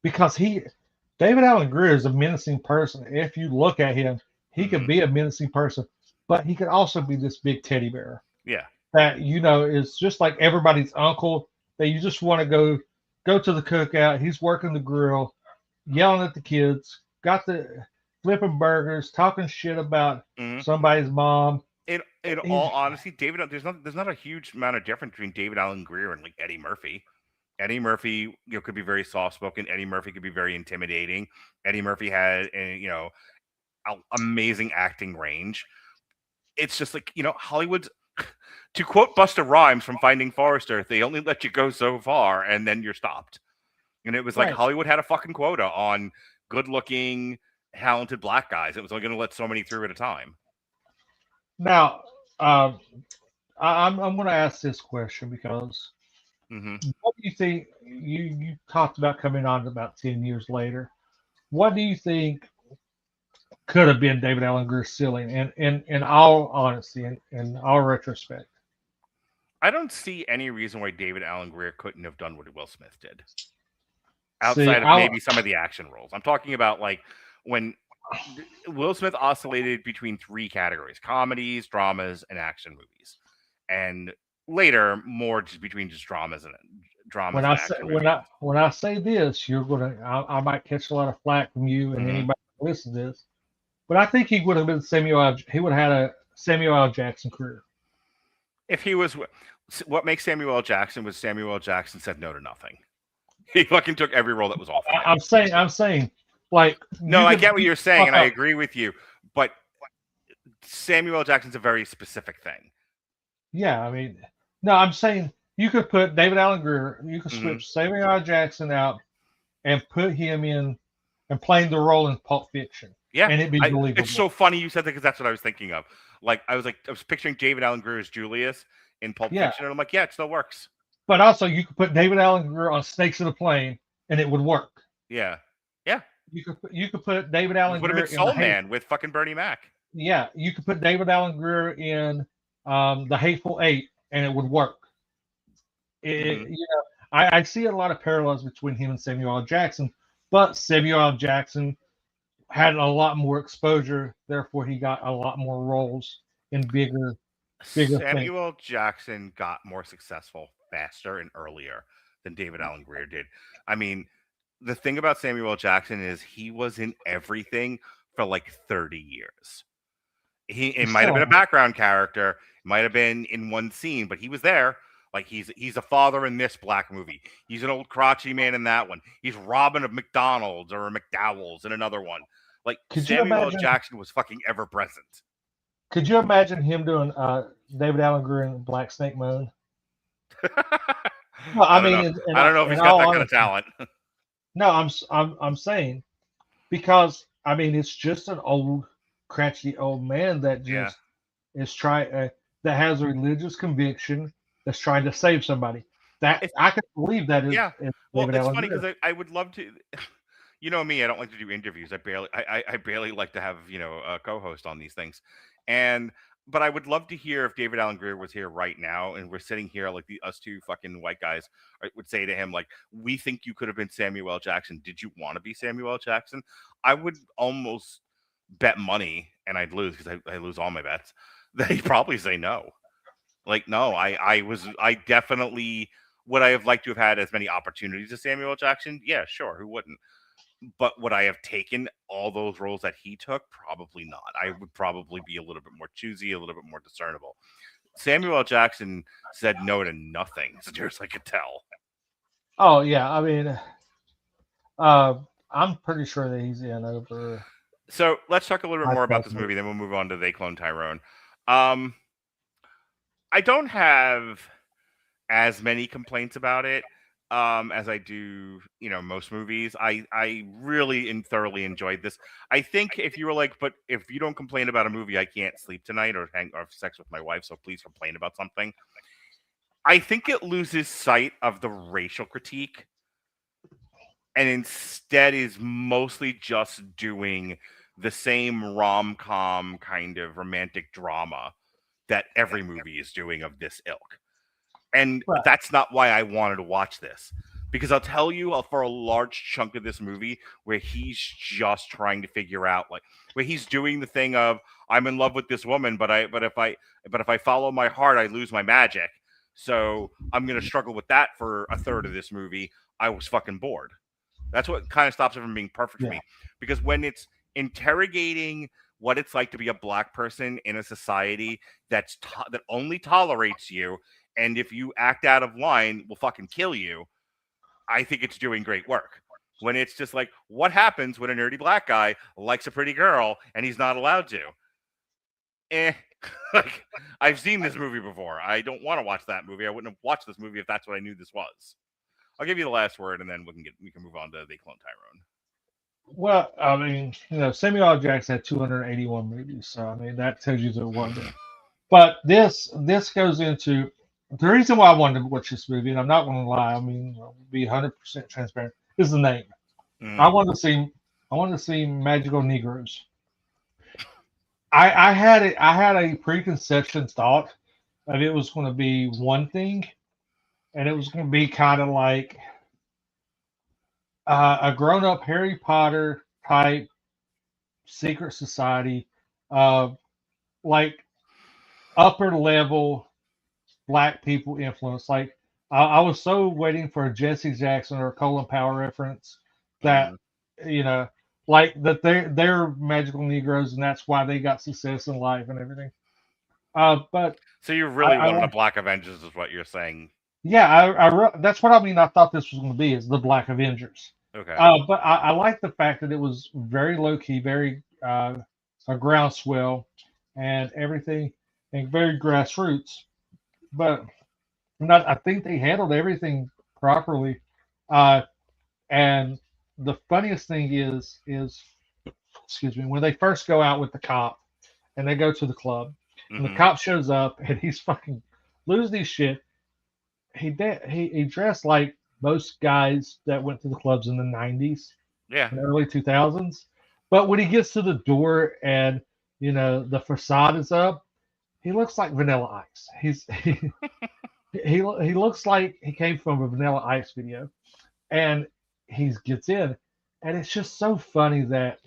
because David Allen Greer is a menacing person. If you look at him, he could be a menacing person, but he could also be this big teddy bear. Yeah. That, is just like everybody's uncle, that you just want to go to the cookout. He's working the grill, yelling at the kids, got the flipping burgers, talking shit about somebody's mom. In all honesty, David, there's not a huge amount of difference between David Allen Greer and like Eddie Murphy. Eddie Murphy, could be very soft spoken. Eddie Murphy could be very intimidating. Eddie Murphy had, amazing acting range. It's just like, Hollywood's, to quote Busta Rhymes from Finding Forrester, they only let you go so far and then you're stopped. And it was like Hollywood had a fucking quota on good-looking, talented black guys. It was only going to let so many through at a time. Now, I'm going to ask this question because what do you think? You talked about coming on about 10 years later. What do you think could have been David Allen Greer's ceiling? In all honesty, in all retrospect, I don't see any reason why David Allen Greer couldn't have done what Will Smith did. Outside of maybe some of the action roles. I'm talking about like when Will Smith oscillated between three categories: comedies, dramas, and action movies. And later, more just between just dramas and dramas. When I say this, I might catch a lot of flack from you and anybody who listens to this. But I think he would have been he would have had a Samuel L. Jackson career. If he was, what makes Samuel L. Jackson was Samuel L. Jackson said no to nothing. He fucking took every role that was offered. I'm saying, like, no, I get what you're saying, and I agree with you. But Samuel L. Jackson's a very specific thing. Yeah, I mean, no, I'm saying you could put David Allen Greer, you could switch Samuel L. Jackson out and put him in and playing the role in Pulp Fiction. Yeah, and it'd be believable. It's so funny you said that because that's what I was thinking of. Like, I was picturing David Allen Greer as Julius in Pulp Fiction, and I'm like, yeah, it still works. But also, you could put David Allen Greer on Snakes in a Plane, and it would work. Yeah. You could put David Allen Greer in Soul Man with fucking Bernie Mac. Yeah, you could put David Allen Greer in The Hateful Eight, and it would work. I see a lot of parallels between him and Samuel L. Jackson, but Samuel L. Jackson had a lot more exposure, therefore he got a lot more roles in bigger Samuel L. Jackson got more successful faster and earlier than David Allen Greer did. I mean, the thing about Samuel L. Jackson is he was in everything for like 30 years. It might have been a background character, it might have been in one scene, but he was there. Like he's a father in this black movie. He's an old crotchety man in that one. He's Robin of McDonald's or McDowell's in another one. Like Samuel L. Jackson was fucking ever present. Could you imagine him doing David Allen Greer in Black Snake Moan? Well, I don't know if he's got that kind of talent. No, I'm saying because I mean it's just an old crotchety old man that just is trying that has a religious conviction that's trying to save somebody. That I can believe that is. Yeah. Well, it's funny because I would love to. You know me, I don't like to do interviews. I barely like to have a co-host on these things, but I would love to hear if David Allen Greer was here right now and we're sitting here like us two fucking white guys would say to him like, "We think you could have been Samuel L. Jackson. Did you want to be Samuel L. Jackson?" I would almost bet money, and I'd lose because I lose all my bets. That he'd probably say no. Like, no, I definitely would I have liked to have had as many opportunities as Samuel L. Jackson? Yeah, sure, who wouldn't? But would I have taken all those roles that he took? Probably not. I would probably be a little bit more choosy, a little bit more discernible. Samuel L. Jackson said no to nothing, as near as I could tell. Oh, yeah. I mean, I'm pretty sure that he's in over So let's talk a little bit I more about felt this it. movie, then we'll move on to They Cloned Tyrone. Um, I don't have as many complaints about it as I do, most movies. I really and thoroughly enjoyed this. I think if you were like, but if you don't complain about a movie, I can't sleep tonight or have sex with my wife, so please complain about something. I think it loses sight of the racial critique and instead is mostly just doing the same rom-com kind of romantic drama that every movie is doing of this ilk. And Right. that's not why I wanted to watch this. Because I'll tell you, for a large chunk of this movie, where he's just trying to figure out, like, where he's doing the thing of, I'm in love with this woman, but if I follow my heart, I lose my magic. So I'm gonna struggle with that for a third of this movie. I was fucking bored. That's what kind of stops it from being perfect for Yeah. me. Because when it's interrogating what it's like to be a black person in a society that only tolerates you, and if you act out of line, will fucking kill you, I think it's doing great work. When it's just like, what happens when a nerdy black guy likes a pretty girl and he's not allowed to? Like, I've seen this movie before. I don't want to watch that movie. I wouldn't have watched this movie if that's what I knew this was. I'll give you the last word, and then we can move on to They Cloned Tyrone. Well, I mean, Samuel L. Jackson had 281 movies, so I mean that tells you the wonder. But this goes into the reason why I wanted to watch this movie, and I'm not going to lie. I mean, I'll be 100% transparent. Is the name. I want to see. I want to see magical Negroes. I had a preconception thought that it was going to be one thing, and it was going to be kind of like a grown up Harry Potter type secret society, like upper level black people influence. Like I was so waiting for a Jesse Jackson or a Colin Powell reference that you know, like that they're magical Negroes and that's why they got success in life and everything. But So you really wanted a like, Black Avengers, is what you're saying? yeah, that's what I mean. I thought this was going to be is the Black Avengers. Okay. But I like the fact that it was very low key, very a groundswell, and everything, and very grassroots. But I think they handled everything properly. Uh, and the funniest thing is, excuse me, when they first go out with the cop and they go to the club, and the cop shows up and he's fucking losing his shit. He dressed like most guys that went to the clubs in the 90s Yeah. and early 2000s. But when he gets to the door and the facade is up, he looks like Vanilla Ice. He looks like he came from a Vanilla Ice video, and he gets in, and it's just so funny that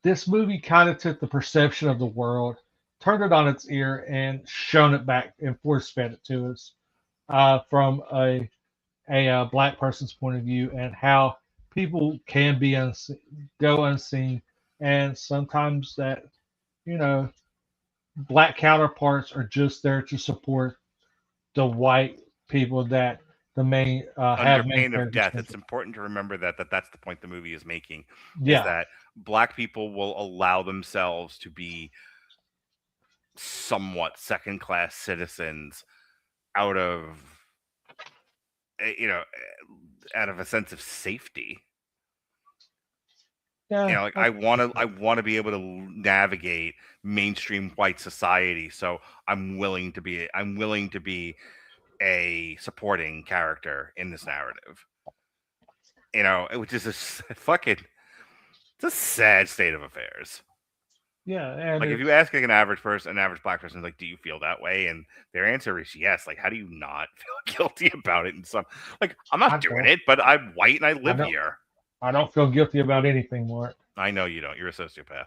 this movie kind of took the perception of the world, turned it on its ear, and shown it back and force fed it to us from a black person's point of view, and how people can be go unseen, and sometimes that you know black counterparts are just there to support the white people that the main Under have main pain of characters. death, it's important to remember that's the point the movie is making. Yeah. Is that black people will allow themselves to be somewhat second-class citizens out of out of a sense of safety. Yeah, Like I want to be able to navigate mainstream white society, so I'm willing to be a supporting character in this narrative. Which is it's a sad state of affairs. yeah, and Like if you ask like an average black person, like, do you feel that way? And their answer is yes. Like, how do you not feel guilty about it? And some like, I'm not doing it, but I'm white and I live here. I don't feel guilty about anything, Mark. I know you don't. You're a sociopath.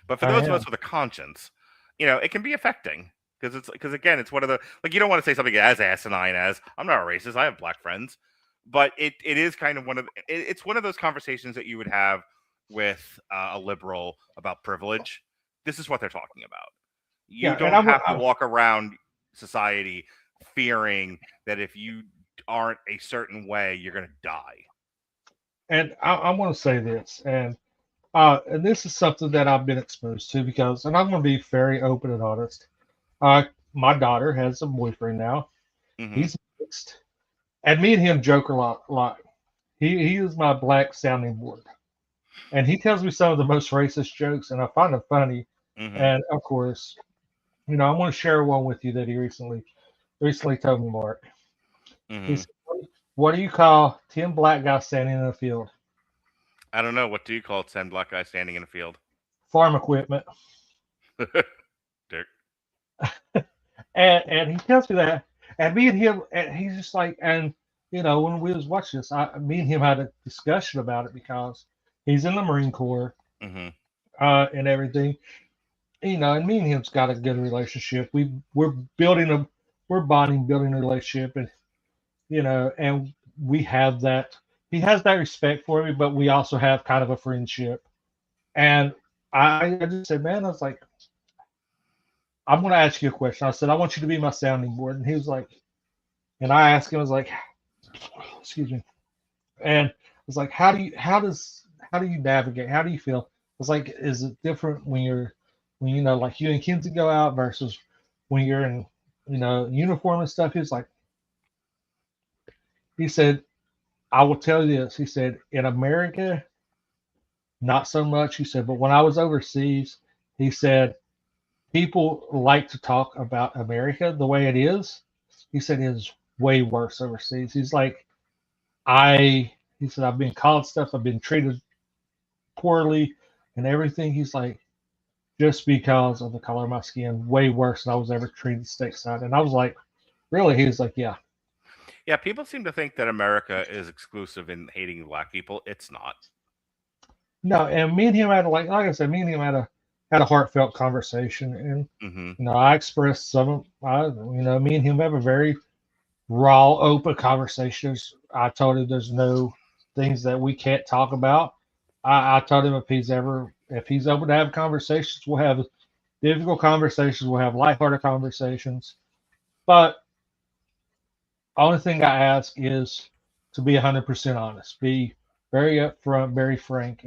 But for those of us with a conscience, it can be affecting because again, it's one of the you don't want to say something as asinine as I'm not a racist. I have black friends, but it is kind of it's one of those conversations that you would have with a liberal about privilege. This is what they're talking about. You don't have to walk around society fearing that if you aren't a certain way, you're going to die. And I want to say this, and And this is something that I've been exposed to because, and I'm going to be very open and honest. My daughter has a boyfriend now. Mm-hmm. He's mixed, and me and him joke a lot. He is my black sounding board, and he tells me some of the most racist jokes, and I find them funny. Mm-hmm. And of course, I want to share one with you that he recently told me, Mark. Mm-hmm. He said, "What do you call 10 black guys standing in a field?" I don't know. What do you call 10 black guys standing in a field? Farm equipment. Dick. And he tells me that, and me and him, and he's just like, and when we was watching this, me and him had a discussion about it because he's in the Marine Corps, Mm-hmm. and everything, and me and him's got a good relationship. We're bonding, building a relationship, and and we have that. He has that respect for me, but we also have kind of a friendship. And I just said, man, I was like, I'm going to ask you a question. I said, I want you to be my sounding board. And he was like, and I asked him, I was like, excuse me. And I was like, how do you navigate? How do you feel? I was like, is it different when like you and Kinsey go out versus when you're in, uniform and stuff? He said, I will tell you this. He said, in America, not so much. He said, but when I was overseas, he said, people like to talk about America the way it is. He said it is way worse overseas. He's like, he said, I've been called stuff, I've been treated poorly and everything. He's like, just because of the color of my skin, way worse than I was ever treated stateside. And I was like, really? He was like, yeah. Yeah, people seem to think that America is exclusive in hating black people. It's not. No, and me and him had like I said, me and him had a heartfelt conversation, and Mm-hmm. I expressed me and him have a very raw, open conversations. I told him there's no things that we can't talk about. I told him if he's open to have conversations, we'll have difficult conversations, we'll have lighthearted conversations. But only thing I ask is to be 100% honest, be very upfront, very frank,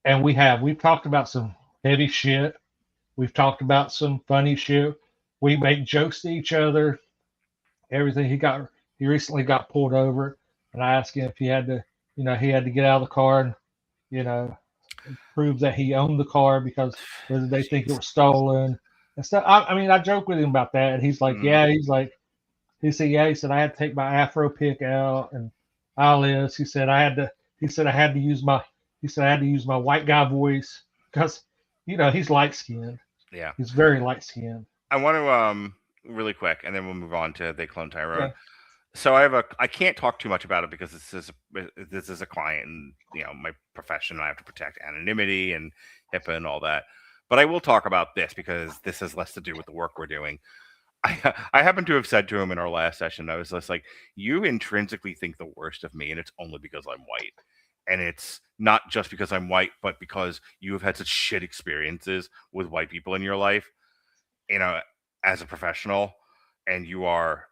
and we've talked about some heavy shit. We've talked about some funny shit. We make jokes to each other. Everything. He recently got pulled over, and I asked him if he had to get out of the car and you know prove that he owned the car because whether they think it was stolen and stuff. I mean, I joke with him about that, and he's like, yeah. He said, yeah. He said I had to take my Afro pick out and all this. He said I had to. He said I had to use my. He said I had to use my white guy voice because he's light skinned. Yeah. He's very light skinned. I want to really quick, and then we'll move on to They Cloned Tyrone. Yeah. So I can't talk too much about it because this is a client, and my profession. I have to protect anonymity and HIPAA and all that. But I will talk about this because this has less to do with the work we're doing. I happen to have said to him in our last session, I was just like, you intrinsically think the worst of me, and it's only because I'm white. And it's not just because I'm white, but because you have had such shit experiences with white people in your life, as a professional, and you are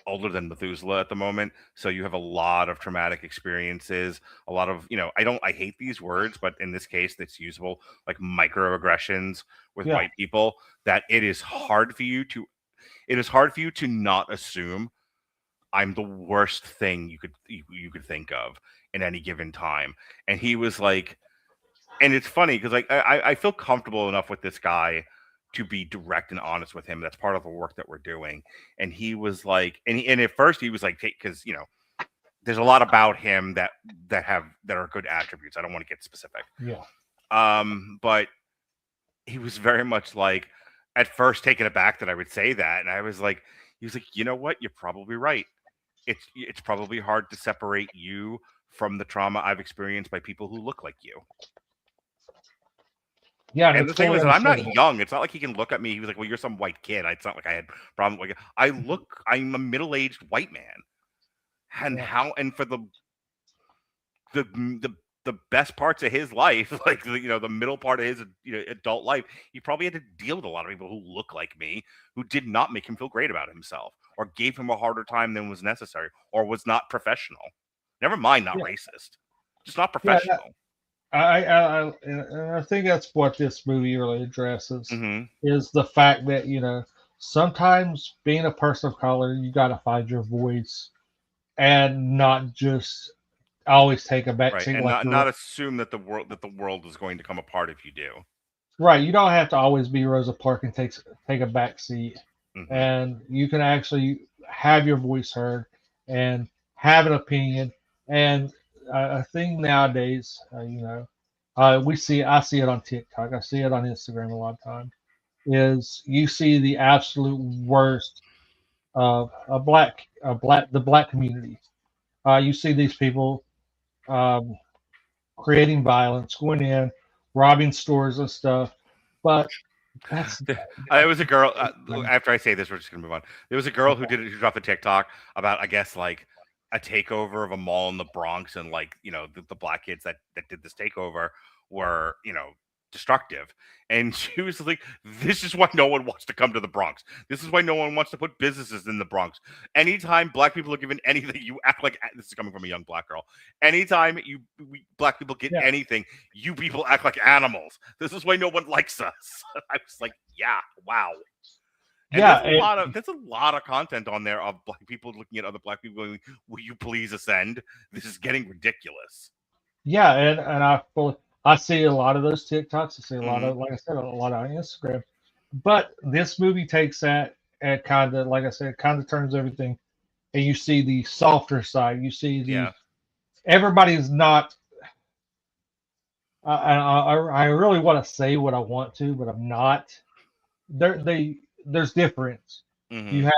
older than Methuselah at the moment. So you have a lot of traumatic experiences, a lot of, I hate these words, but in this case, it's usable, like microaggressions with white people, that it is hard for you to not assume I'm the worst thing you could think of in any given time. And he was like, and it's funny because like I feel comfortable enough with this guy to be direct and honest with him. That's part of the work that we're doing. And he was like, and at first he was like, because there's a lot about him that are good attributes. I don't want to get specific. Yeah. But he was very much like, at first taken aback that I would say that, and I was like, he was like, you know what? You're probably right. It's probably hard to separate you from the trauma I've experienced by people who look like you. Yeah, and the thing was, I'm not young. It's not like he can look at me. He was like, well, you're some white kid. It's not like I had problems. Like I'm a middle-aged white man. And for the best parts of his life, like the middle part of his adult life, he probably had to deal with a lot of people who look like me, who did not make him feel great about himself, or gave him a harder time than was necessary, or was not professional. Never mind, not racist, just not professional. I think that's what this movie really addresses Mm-hmm. is the fact that sometimes being a person of color, you got to find your voice and not just always take a back Right, seat and like not assume that the world is going to come apart if you do. right. You don't have to always be Rosa Parks and take a back seat, Mm-hmm. and you can actually have your voice heard and have an opinion. And a thing nowadays, I see it on TikTok, I see it on Instagram a lot of times. Is you see the absolute worst of the black community. You see these people um, creating violence, going in, robbing stores and stuff. But that's There was a girl. After I say this, we're just gonna move on. There was a girl who dropped a TikTok about, I guess, like a takeover of a mall in the Bronx, and like the black kids that did this takeover were destructive, and she was like, "This is why no one wants to come to the Bronx. This is why no one wants to put businesses in the Bronx. Anytime black people are given anything, you act like this is coming from a young black girl. Anytime black people get yeah. anything, you people act like animals. This is why no one likes us." I was like, yeah, wow. And Yeah, there's a lot of content on there of black people looking at other black people going, "Will you please ascend? This is getting ridiculous." yeah, and I see a lot of those TikToks. I see a lot Hmm. of, like I said, a lot on Instagram. But this movie takes that and kind of, like I said, kind of turns everything, and you see the softer side. You see the Yeah. everybody's not. I really want to say what I want to, but I'm not. There's difference. You Hmm.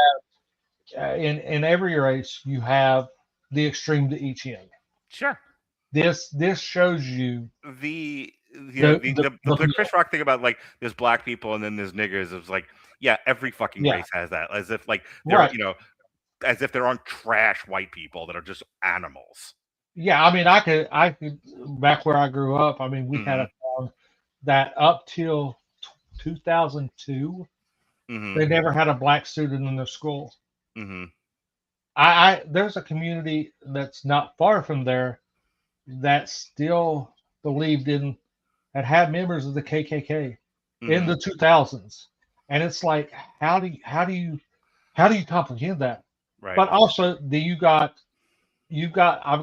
have in every race you have the extreme to each end. Sure. This shows you The the the Chris Rock thing about like there's black people and then there's niggers. It was like, yeah, every fucking yeah, race has that. As if like there are, right. as if there aren't trash white people that are just animals. Yeah, I mean, I could, back where I grew up. I mean, we had Hmm. a town that up till 2002, Hmm. they never had a black student in their school. Hmm. I there's a community that's not far from there that still believed in had members of the KKK in Hmm. the 2000s, and it's like, how do you comprehend that? Right. But also, I've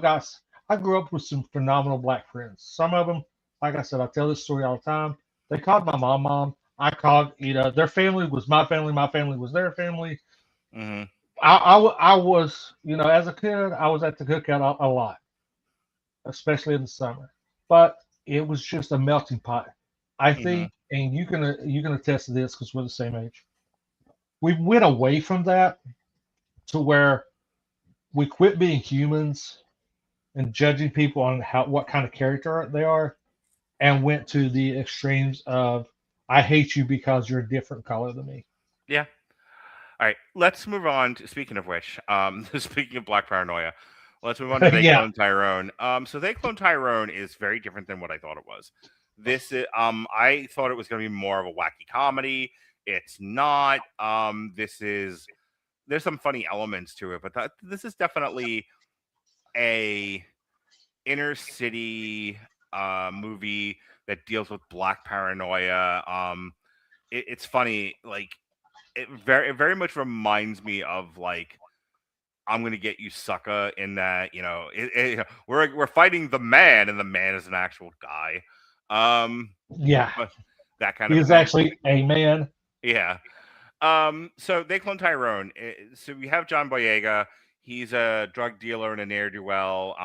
got I grew up with some phenomenal black friends. Some of them, like I said, I tell this story all the time. They called my mom. I called, their family was my family. My family was their family. Hmm. I was, as a kid, I was at the cookout a lot, especially in the summer. But it was just a melting pot. I Hmm. think, and you can attest to this because we're the same age. We went away from that to where we quit being humans and judging people on what kind of character they are, and went to the extremes of I hate you because you're a different color than me. Yeah. All right. Let's move on to, speaking of which, speaking of black paranoia, let's move on to They Yeah, Cloned Tyrone. So They Cloned Tyrone is very different than what I thought it was. This is, I thought it was going to be more of a wacky comedy. It's not. There's some funny elements to it, but this is definitely a inner city movie that deals with black paranoia. It's funny, like it very much reminds me of like I'm gonna get you, sucker. In that, we're fighting the man, and the man is an actual guy. yeah. But that kind He of was thing. actually a man. Yeah. So They Clone Tyrone. So we have John Boyega. He's a drug dealer and a ne'er do well.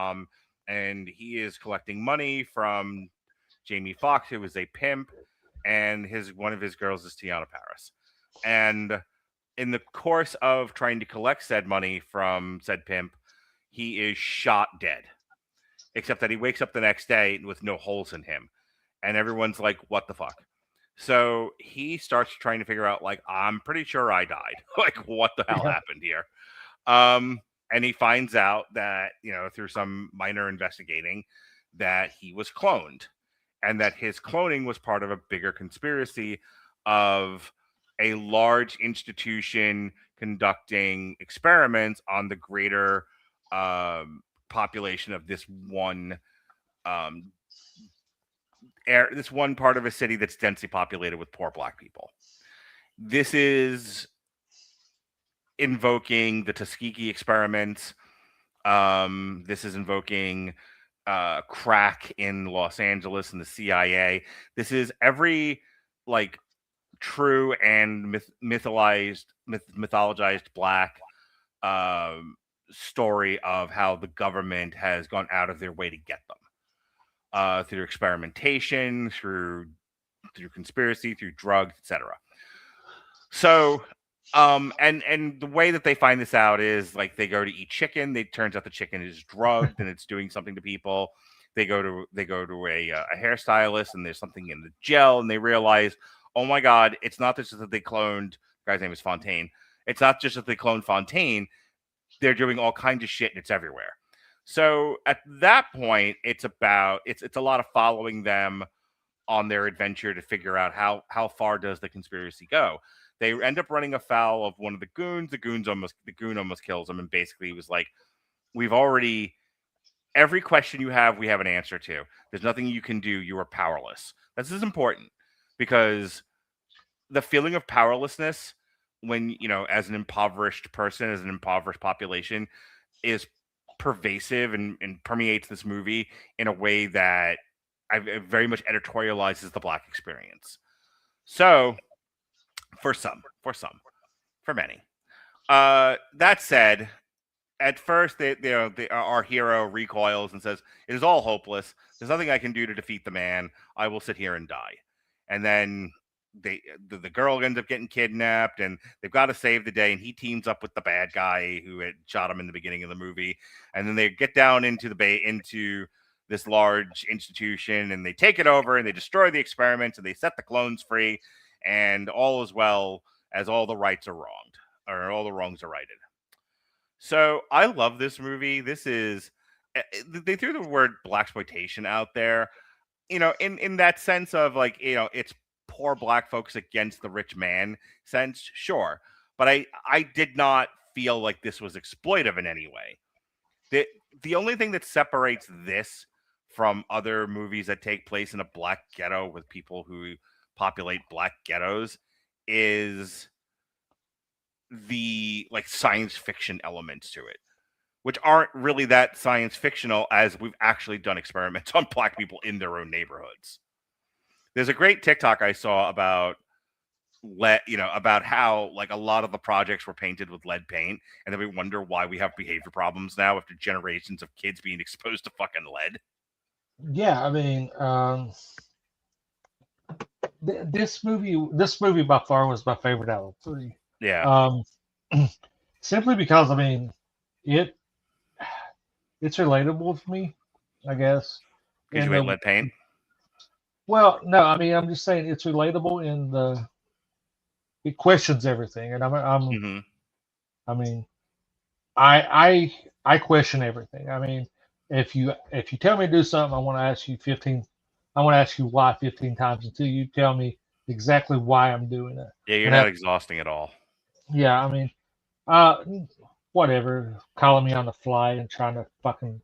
And he is collecting money from Jamie Foxx, who is a pimp, and his one of his girls is Teyonah Parris. And in the course of trying to collect said money from said pimp, he is shot dead. Except that he wakes up the next day with no holes in him, and everyone's like, "What the fuck?" So he starts trying to figure out, like, I'm pretty sure I died. Like, what the hell Yeah, happened here? Um, and he finds out that, through some minor investigating, that he was cloned, and that his cloning was part of a bigger conspiracy of a large institution conducting experiments on the greater population of this one um, this one part of a city that's densely populated with poor black people. This is invoking the Tuskegee experiments. This is invoking crack in Los Angeles and the CIA. This is every like true and mythologized black story of how the government has gone out of their way to get them through experimentation, through conspiracy, through drugs, etc. So and the way that they find this out is like they go to eat chicken. It turns out the chicken is drugged and it's doing something to people. They go to a hairstylist and there's something in the gel and they realize, oh my God, it's not just that they cloned. The guy's name is Fontaine. It's not just that they cloned Fontaine. They're doing all kinds of shit and it's everywhere. So at that point, it's a lot of following them on their adventure to figure out how far does the conspiracy go. They end up running afoul of one of the goons. The goon almost kills him, and basically was like, every question you have, we have an answer to. There's nothing you can do. You are powerless. This is important because the feeling of powerlessness when, as an impoverished person, as an impoverished population, is pervasive and permeates this movie in a way that very much editorializes the black experience. So, for many. That said, at first, our hero recoils and says, "It is all hopeless. There's nothing I can do to defeat the man. I will sit here and die." And then the girl ends up getting kidnapped, and they've got to save the day. And he teams up with the bad guy who had shot him in the beginning of the movie. And then they get down into into this large institution, and they take it over, and they destroy the experiments, and they set the clones free. And all is well as all the rights are wronged, or all the wrongs are righted. So I love this movie. This is, they threw the word Blaxploitation out there, in that sense of like, it's poor black folks against the rich man sense, sure. But I did not feel like this was exploitive in any way. The only thing that separates this from other movies that take place in a black ghetto with people who populate black ghettos is the like science fiction elements to it, which aren't really that science fictional, as we've actually done experiments on black people in their own neighborhoods. There's a great TikTok I saw about about how like a lot of the projects were painted with lead paint, and then we wonder why we have behavior problems now after generations of kids being exposed to fucking lead. Yeah, I mean, this movie by far was my favorite out of the three. Yeah. Simply because I mean, it's relatable to me, I guess. Because you hate lead paint. Well, no, I mean, I'm just saying it's relatable in it questions everything, and Mm-hmm. I mean, I question everything. I mean, if you tell me to do something, I want to ask you why 15 times until you tell me exactly why I'm doing it. Yeah, you're not exhausting at all. Yeah, I mean, whatever, calling me on the fly and trying to fucking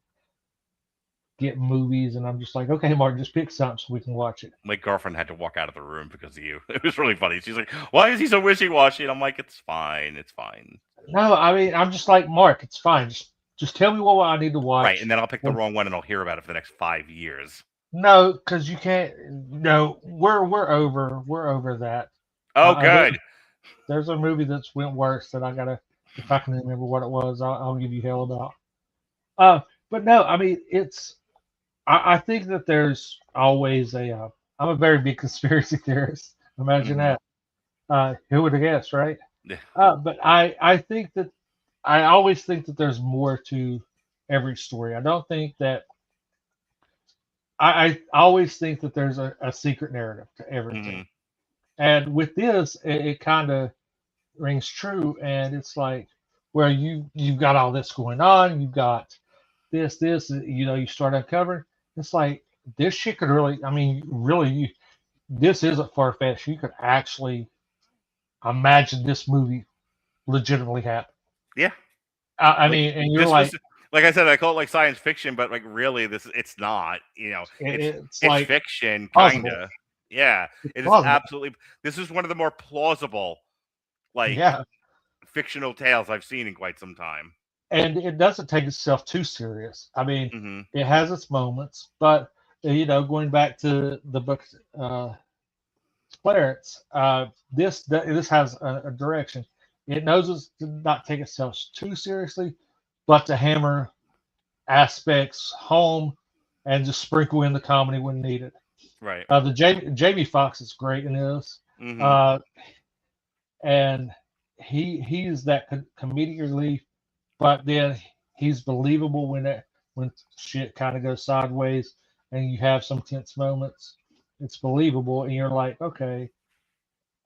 get movies, and I'm just like, okay, Mark, just pick something so we can watch it. My girlfriend had to walk out of the room because of you. It was really funny. She's like, "Why is he so wishy-washy?" And I'm like, "It's fine, it's fine." No, I mean, I'm just like, Mark, it's fine. Just tell me what I need to watch. Right, and then I'll pick the wrong one, and I'll hear about it for the next 5 years. No, because you can't. No, we're over that. Oh, good. There's a movie that's went worse that I gotta, if I can remember what it was, I'll give you hell about. But no, I mean, I think that there's always I'm a very big conspiracy theorist. Imagine that. Who would have guessed, right? Yeah. But I think that I always think that there's more to every story. I don't think that I always think that there's a secret narrative to everything. Mm-hmm. And with this, it kind of rings true. And it's like, well, you've got all this going on. You've got this, you start uncovering. It's like, this shit could really, I mean, really, this isn't far-fetched. You could actually imagine this movie legitimately happen. Yeah. I mean, and you're like, like I said, I call it like science fiction, but like really, it's not. You know, It's it's like fiction, plausible. kinda. Yeah, It's it is plausible. absolutely. This is one of the more plausible, like Yeah, fictional tales I've seen in quite some time. and it doesn't take itself too serious. I mean, Hmm. it has its moments, but going back to the book, Clarence, this has a direction. It knows it's to not take itself too seriously, but to hammer aspects home and just sprinkle in the comedy when needed. Right. The Jamie Foxx is great in this, Hmm. uh, and he is that comedic relief, but then he's believable when shit kind of goes sideways and you have some tense moments. It's believable, and you're like, okay.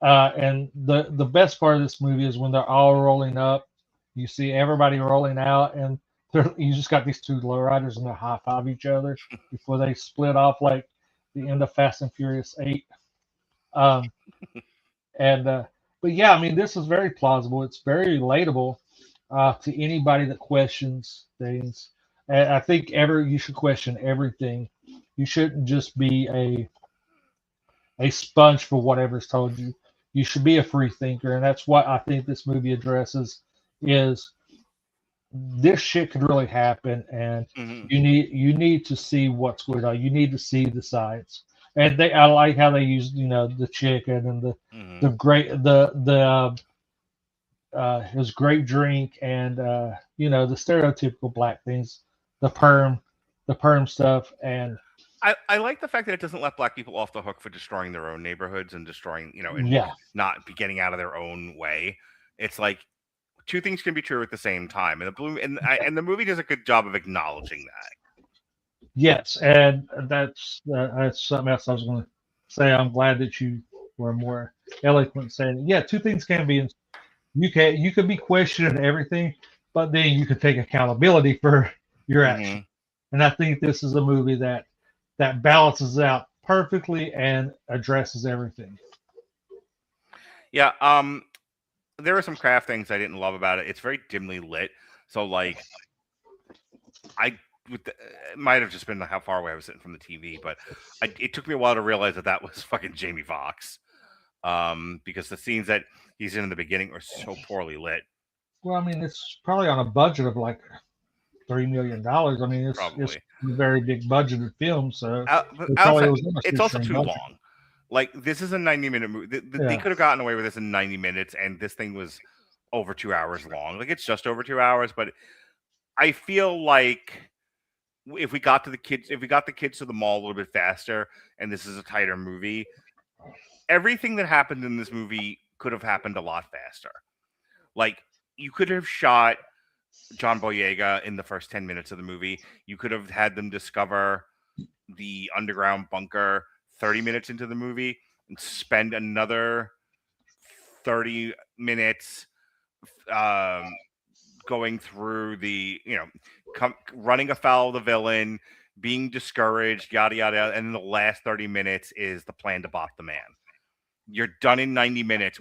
And the best part of this movie is when they're all rolling up. You see everybody rolling out, and you just got these two lowriders, and they high five each other before they split off like the end of Fast and Furious 8. Um, and but yeah, I mean, this is very plausible. It's very relatable to anybody that questions things. And I think you should question everything. You shouldn't just be a sponge for whatever's told you. You should be a free thinker, and that's what I think this movie addresses. Is this shit could really happen, and Hmm. you need to see what's going on. You need to see the science. And I like how they use the chicken and Hmm. the great his great drink and the stereotypical black things, the perm stuff, and I like the fact that it doesn't let black people off the hook for destroying their own neighborhoods and destroying, and yeah, not be getting out of their own way. It's like two things can be true at the same time, and the movie does a good job of acknowledging that. yes, and that's something else I was going to say. I'm glad that you were more eloquent saying, yeah, two things can be. You could be questioning everything, but then you could take accountability for your action. Hmm. And I think this is a movie that balances out perfectly and addresses everything. Yeah. There are some craft things I didn't love about it. It's very dimly lit, so like I it might have just been how far away I was sitting from the TV, but it took me a while to realize that was fucking Jamie Foxx. Because the scenes that he's in the beginning are so poorly lit. Well, I mean, it's probably on a budget of like $3 million. I mean, it's Probably. a very big budgeted film, so But it probably outside, was on a it's also shoestring too budget. long. Like this is a 90-minute movie. They Yeah, could have gotten away with this in 90 minutes, and this thing was over 2 hours long. Like it's just over 2 hours, but I feel like if we got the kids to the mall a little bit faster, and this is a tighter movie, everything that happened in this movie could have happened a lot faster. Like you could have shot John Boyega in the first 10 minutes of the movie. You could have had them discover the underground bunker 30 minutes into the movie and spend another 30 minutes going through running afoul of the villain, being discouraged, yada yada, yada, and then the last 30 minutes is the plan to bot the man. You're done in 90 minutes.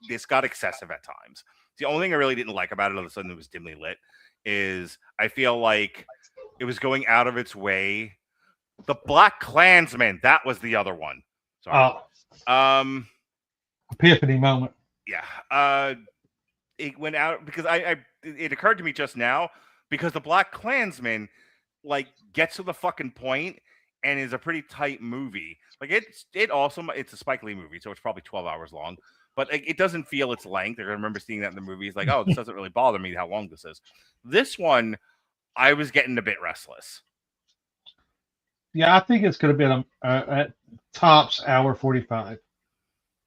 This got excessive at times. The only thing I really didn't like about it, all of a sudden it was dimly lit, is I feel like it was going out of its way. The Black Klansman, that was the other one. Sorry. Epiphany moment. Yeah. It went out because it occurred to me just now because the Black Klansman like gets to the fucking point and is a pretty tight movie. Like it's a Spike Lee movie, so it's probably 12 hours long. But like, it doesn't feel its length. I remember seeing that in the movie. It's like, oh, this doesn't really bother me how long this is. This one, I was getting a bit restless. Yeah, I think it's going to be at tops hour 45.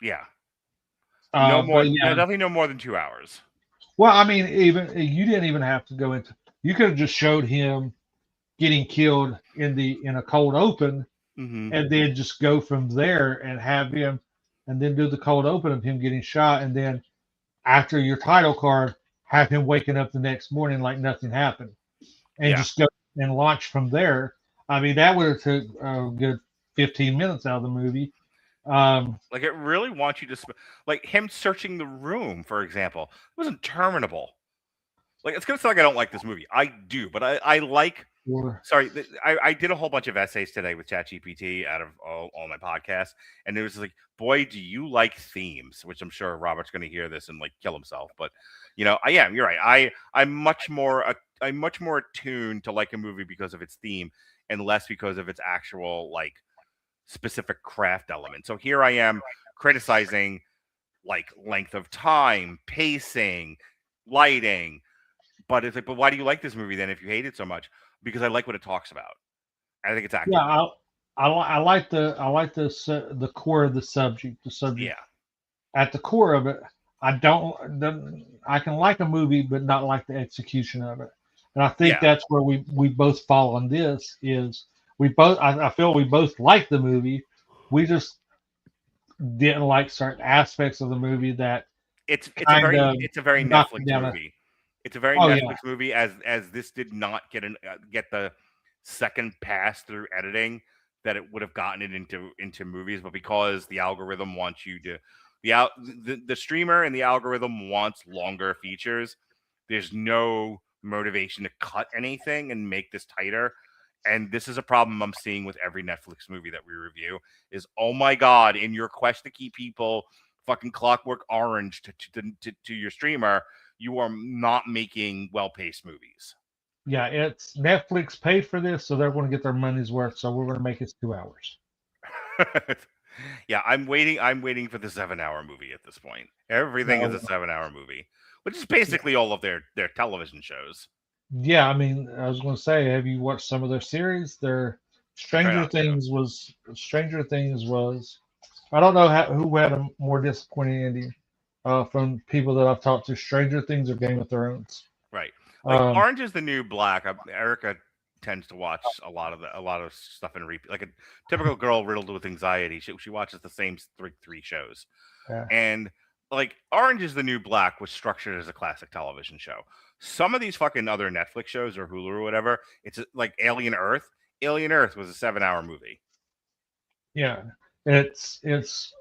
Yeah. No more. Yeah. Definitely no more than 2 hours. Well, I mean, you didn't even have to go into. You could have just showed him getting killed in a cold open, Mm-hmm. and then just go from there and have him, and then do the cold open of him getting shot, and then after your title card, have him waking up the next morning like nothing happened, and just go and launch from there. I mean, that would have took a good 15 minutes out of the movie. Like it really wants you to like him searching the room, for example. It wasn't terminable. like it's gonna sound like I don't like this movie. I do, but I like. Or, Sorry, I did a whole bunch of essays today with ChatGPT out of all my podcasts, and it was like, boy, do you like themes? Which I'm sure Robert's going to hear this and like kill himself. But I am. You're right. I'm much more attuned to like a movie because of its theme and less because of its actual like specific craft element. So here I am criticizing like length of time, pacing, lighting. But it's like, but why do you like this movie then if you hate it so much? Because I like what it talks about. I think it's accurate. yeah, I like the core of the subject. The subject Yeah. at the core of it. I can like a movie, but not like the execution of it. And I think that's where we both fall on this. Is I feel we both like the movie. We just didn't like certain aspects of the movie that it's a very Netflix movie. It's a very Netflix yeah. movie, as this did not get the second pass through editing that it would have gotten it into movies, but because the algorithm wants you to the streamer and the algorithm wants longer features, there's no motivation to cut anything and make this tighter. And this is a problem I'm seeing with every Netflix movie that we review is, oh my God, in your quest to keep people fucking Clockwork Orange to your streamer, you are not making well-paced movies. Yeah, it's Netflix paid for this, so they're going to get their money's worth. So we're going to make it 2 hours. Yeah, I'm waiting for the 7-hour movie at this point. Everything is a 7-hour movie, which is basically all of their television shows. Yeah, I mean, I was going to say, have you watched some of their series? Their Stranger Things was. I don't know who had a more disappointing ending from people that I've talked to. Stranger Things or Game of Thrones. Right. Like Orange is the New Black. Erica tends to watch a lot of stuff in repeat. Like a typical girl riddled with anxiety, she watches the same three shows. Yeah. And like Orange is the New Black was structured as a classic television show. Some of these fucking other Netflix shows or Hulu or whatever, it's like Alien Earth. Alien Earth was a 7-hour movie. Yeah, it's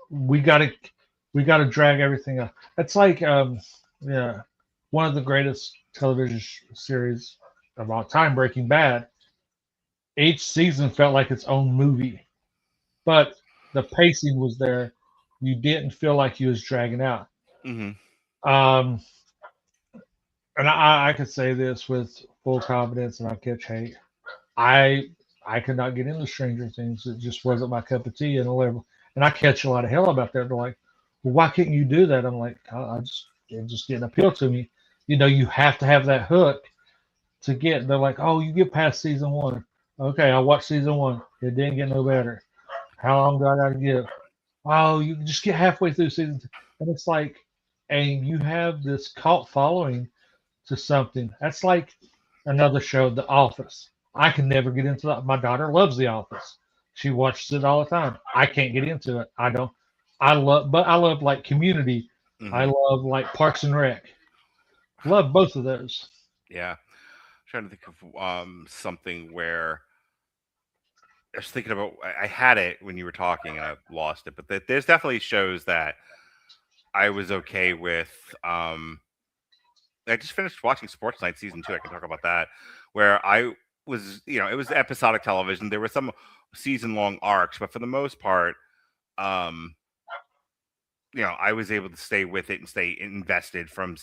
we gotta drag everything up. It's like one of the greatest television series of all time, Breaking Bad. Each season felt like its own movie, but the pacing was there. You didn't feel like you was dragging out. Mm-hmm. And I could say this with full confidence, and I catch hate. I could not get into Stranger Things. It just wasn't my cup of tea. And I catch a lot of hell about that. They're like, well, why can't you do that? I'm like, it just didn't appeal to me. You have to have that hook to get. They're like, oh, you get past season 1. Okay, I watched season 1. It didn't get no better. How long do I got to give? Oh, you just get halfway through season 2. And it's like, and you have this cult following to something. That's like another show, The Office. I can never get into that. My daughter loves The Office. She watches it all the time. I can't get into it. I don't. I love like Community. Mm-hmm. I love like Parks and Rec. Love both of those. Yeah. I'm trying to think of something where I was thinking about. I had it when you were talking and I lost it, but there's definitely shows that I was okay with. I just finished watching Sports Night season 2. I can talk about that, where I was, it was episodic television. There were some season-long arcs, but for the most part, I was able to stay with it and stay invested from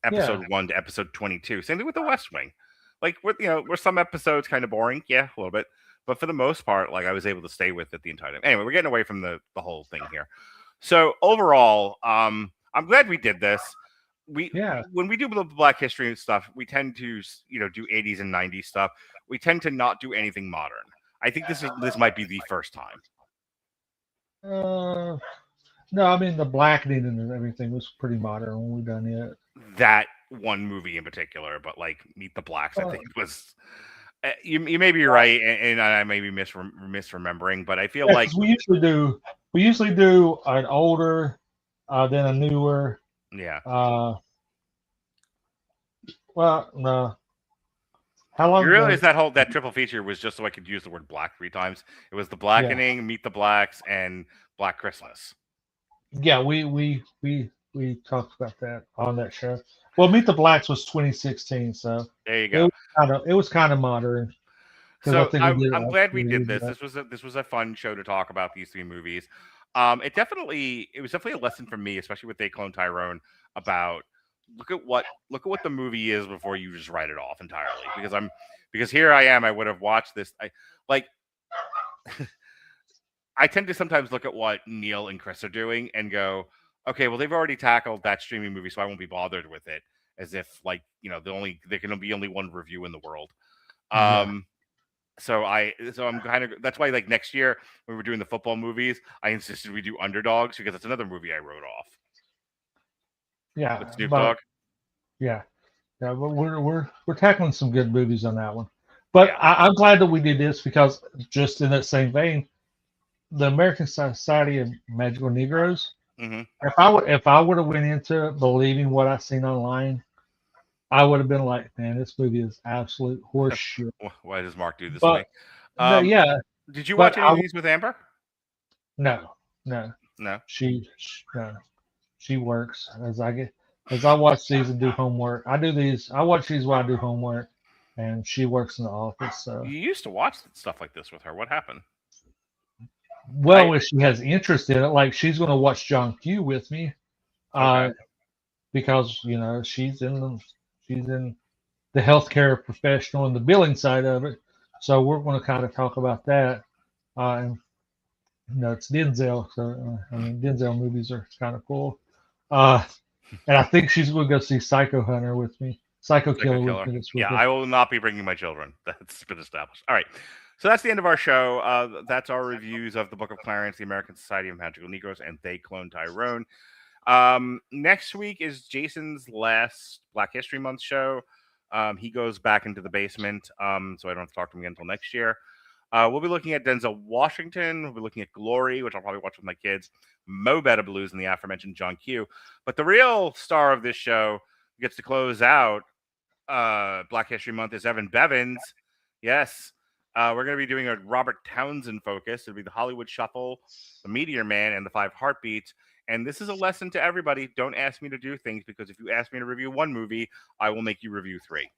episode 1 to episode 22. Same thing with The West Wing. Like, were some episodes kind of boring? Yeah, a little bit. But for the most part, like, I was able to stay with it the entire time. Anyway, we're getting away from the whole thing here. So overall, I'm glad we did this. When we do the Black history and stuff, we tend to do 80s and 90s stuff. We tend to not do anything modern. I think this might be the first time. No, I mean the blackening and everything was pretty modern when we done it. That one movie in particular, but like Meet the Blacks, I think it was. You may be right, and I may be misremembering, but I feel like we usually do an older, then a newer. Yeah. Well, no. How long? You realize that triple feature was just so I could use the word black 3 times? It was The Blackening, Meet the Blacks, and Black Christmas. Yeah, we we talked about that on that show. Well, Meet the Blacks was 2016, so There you go. it was kind of modern because I So think we did. I'm glad we did that. this. This was a fun show to talk about these three movies. It was definitely a lesson for me, especially with They Cloned Tyrone, about look at what the movie is before you just write it off entirely. Because here I am, I would have watched this. I tend to sometimes look at what Neil and Chris are doing and go, okay, well they've already tackled that streaming movie, so I won't be bothered with it. As if there can be only one review in the world. So I'm kind of that's why next year when we're doing the football movies, I insisted we do Underdogs because it's another movie I wrote off. Yeah, with Snoop Dogg. Yeah, but we're tackling some good movies on that one. But I'm glad that we did this because just in that same vein, the American Society of Magical Negroes. Mm-hmm. If I would have went into it believing what I've seen online, I would have been like, man, this movie is absolute horseshit. Why does Mark do this to me? Yeah. Did you watch any of these with Amber? No. She works as I watch these and do homework. I watch these while I do homework, and she works in the office. So you used to watch stuff like this with her. What happened? Well, if she has interest in it, like she's going to watch John Q with me, because she's in the healthcare professional and the billing side of it. So we're going to kind of talk about that. And it's Denzel, so Denzel movies are kind of cool. And I think she's going to go see Psycho Hunter with me. Psycho Killer. With me. I will not be bringing my children. That's been established. All right. So that's the end of our show. That's our reviews of the Book of Clarence, the American Society of Magical Negroes, and They Cloned Tyrone. Next week is Jason's last Black History Month show. He goes back into the basement, so I don't have to talk to him again until next year. We'll be looking at Denzel Washington. We'll be looking at Glory, which I'll probably watch with my kids. Mo Better Blues, and the aforementioned John Q. But the real star of this show who gets to close out Black History Month is Evan Bevins. Yes. We're going to be doing a Robert Townsend focus. It'll be the Hollywood Shuffle, the Meteor Man, and the 5 Heartbeats. And this is a lesson to everybody. Don't ask me to do things, because if you ask me to review one movie, I will make you review 3.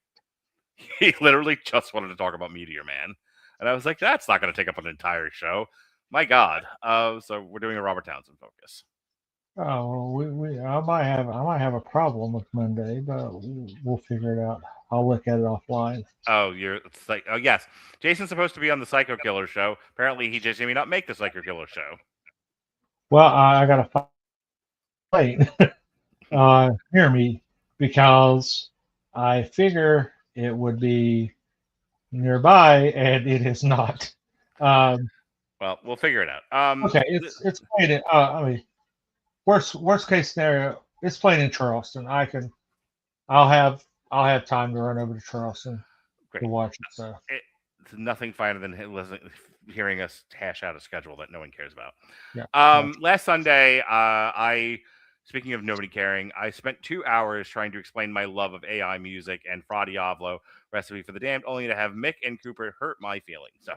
He literally just wanted to talk about Meteor Man. And I was like, that's not going to take up an entire show. My God. So we're doing a Robert Townsend focus. Oh, I might have a problem with Monday, but we'll figure it out. I'll look at it offline. Oh, yes. Jason's supposed to be on the Psycho Killer show. Apparently, he just may not make the Psycho Killer show. Well, I got to fight. Hear me, because I figure it would be nearby, and it is not. Well, we'll figure it out. Okay, it's playing it. I mean, worst case scenario, it's playing in Charleston. I'll have time to run over to Charleston to watch it. So it's nothing finer than hearing us hash out a schedule that no one cares about. Yeah. Last Sunday, speaking of nobody caring, I spent 2 hours trying to explain my love of AI music and Fra Diavolo, Recipe for the Damned, only to have Mick and Cooper hurt my feelings. So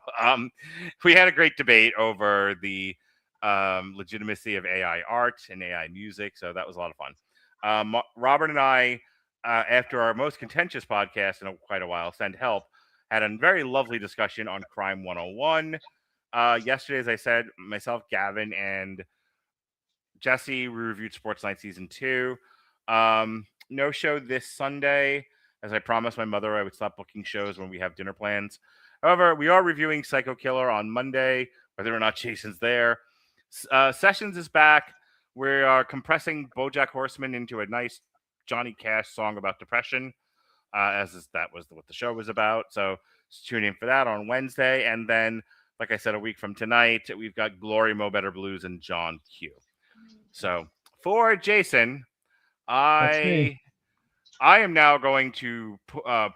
we had a great debate over the legitimacy of AI art and AI music. So that was a lot of fun. Robert and I, after our most contentious podcast in quite a while, Send Help, had a very lovely discussion on Crime 101. Yesterday, as I said, myself, Gavin, and Jesse, we reviewed Sports Night Season 2. No show this Sunday. As I promised my mother, I would stop booking shows when we have dinner plans. However, we are reviewing Psycho Killer on Monday, whether or not Jason's there. Sessions is back. We are compressing BoJack Horseman into a nice Johnny Cash song about depression, that was what the show was about. So tune in for that on Wednesday. And then, like I said, a week from tonight, we've got Glory, Mo Better Blues, and John Q. So for Jason, I am now going to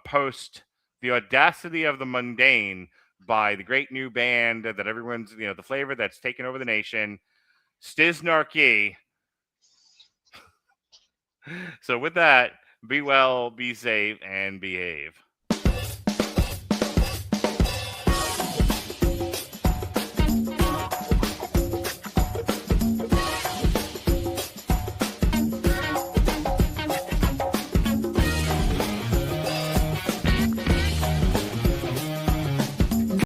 post The Audacity of the Mundane by the great new band that everyone's, the flavor that's taken over the nation, Stiznarchy. So with that, be well, be safe, and behave.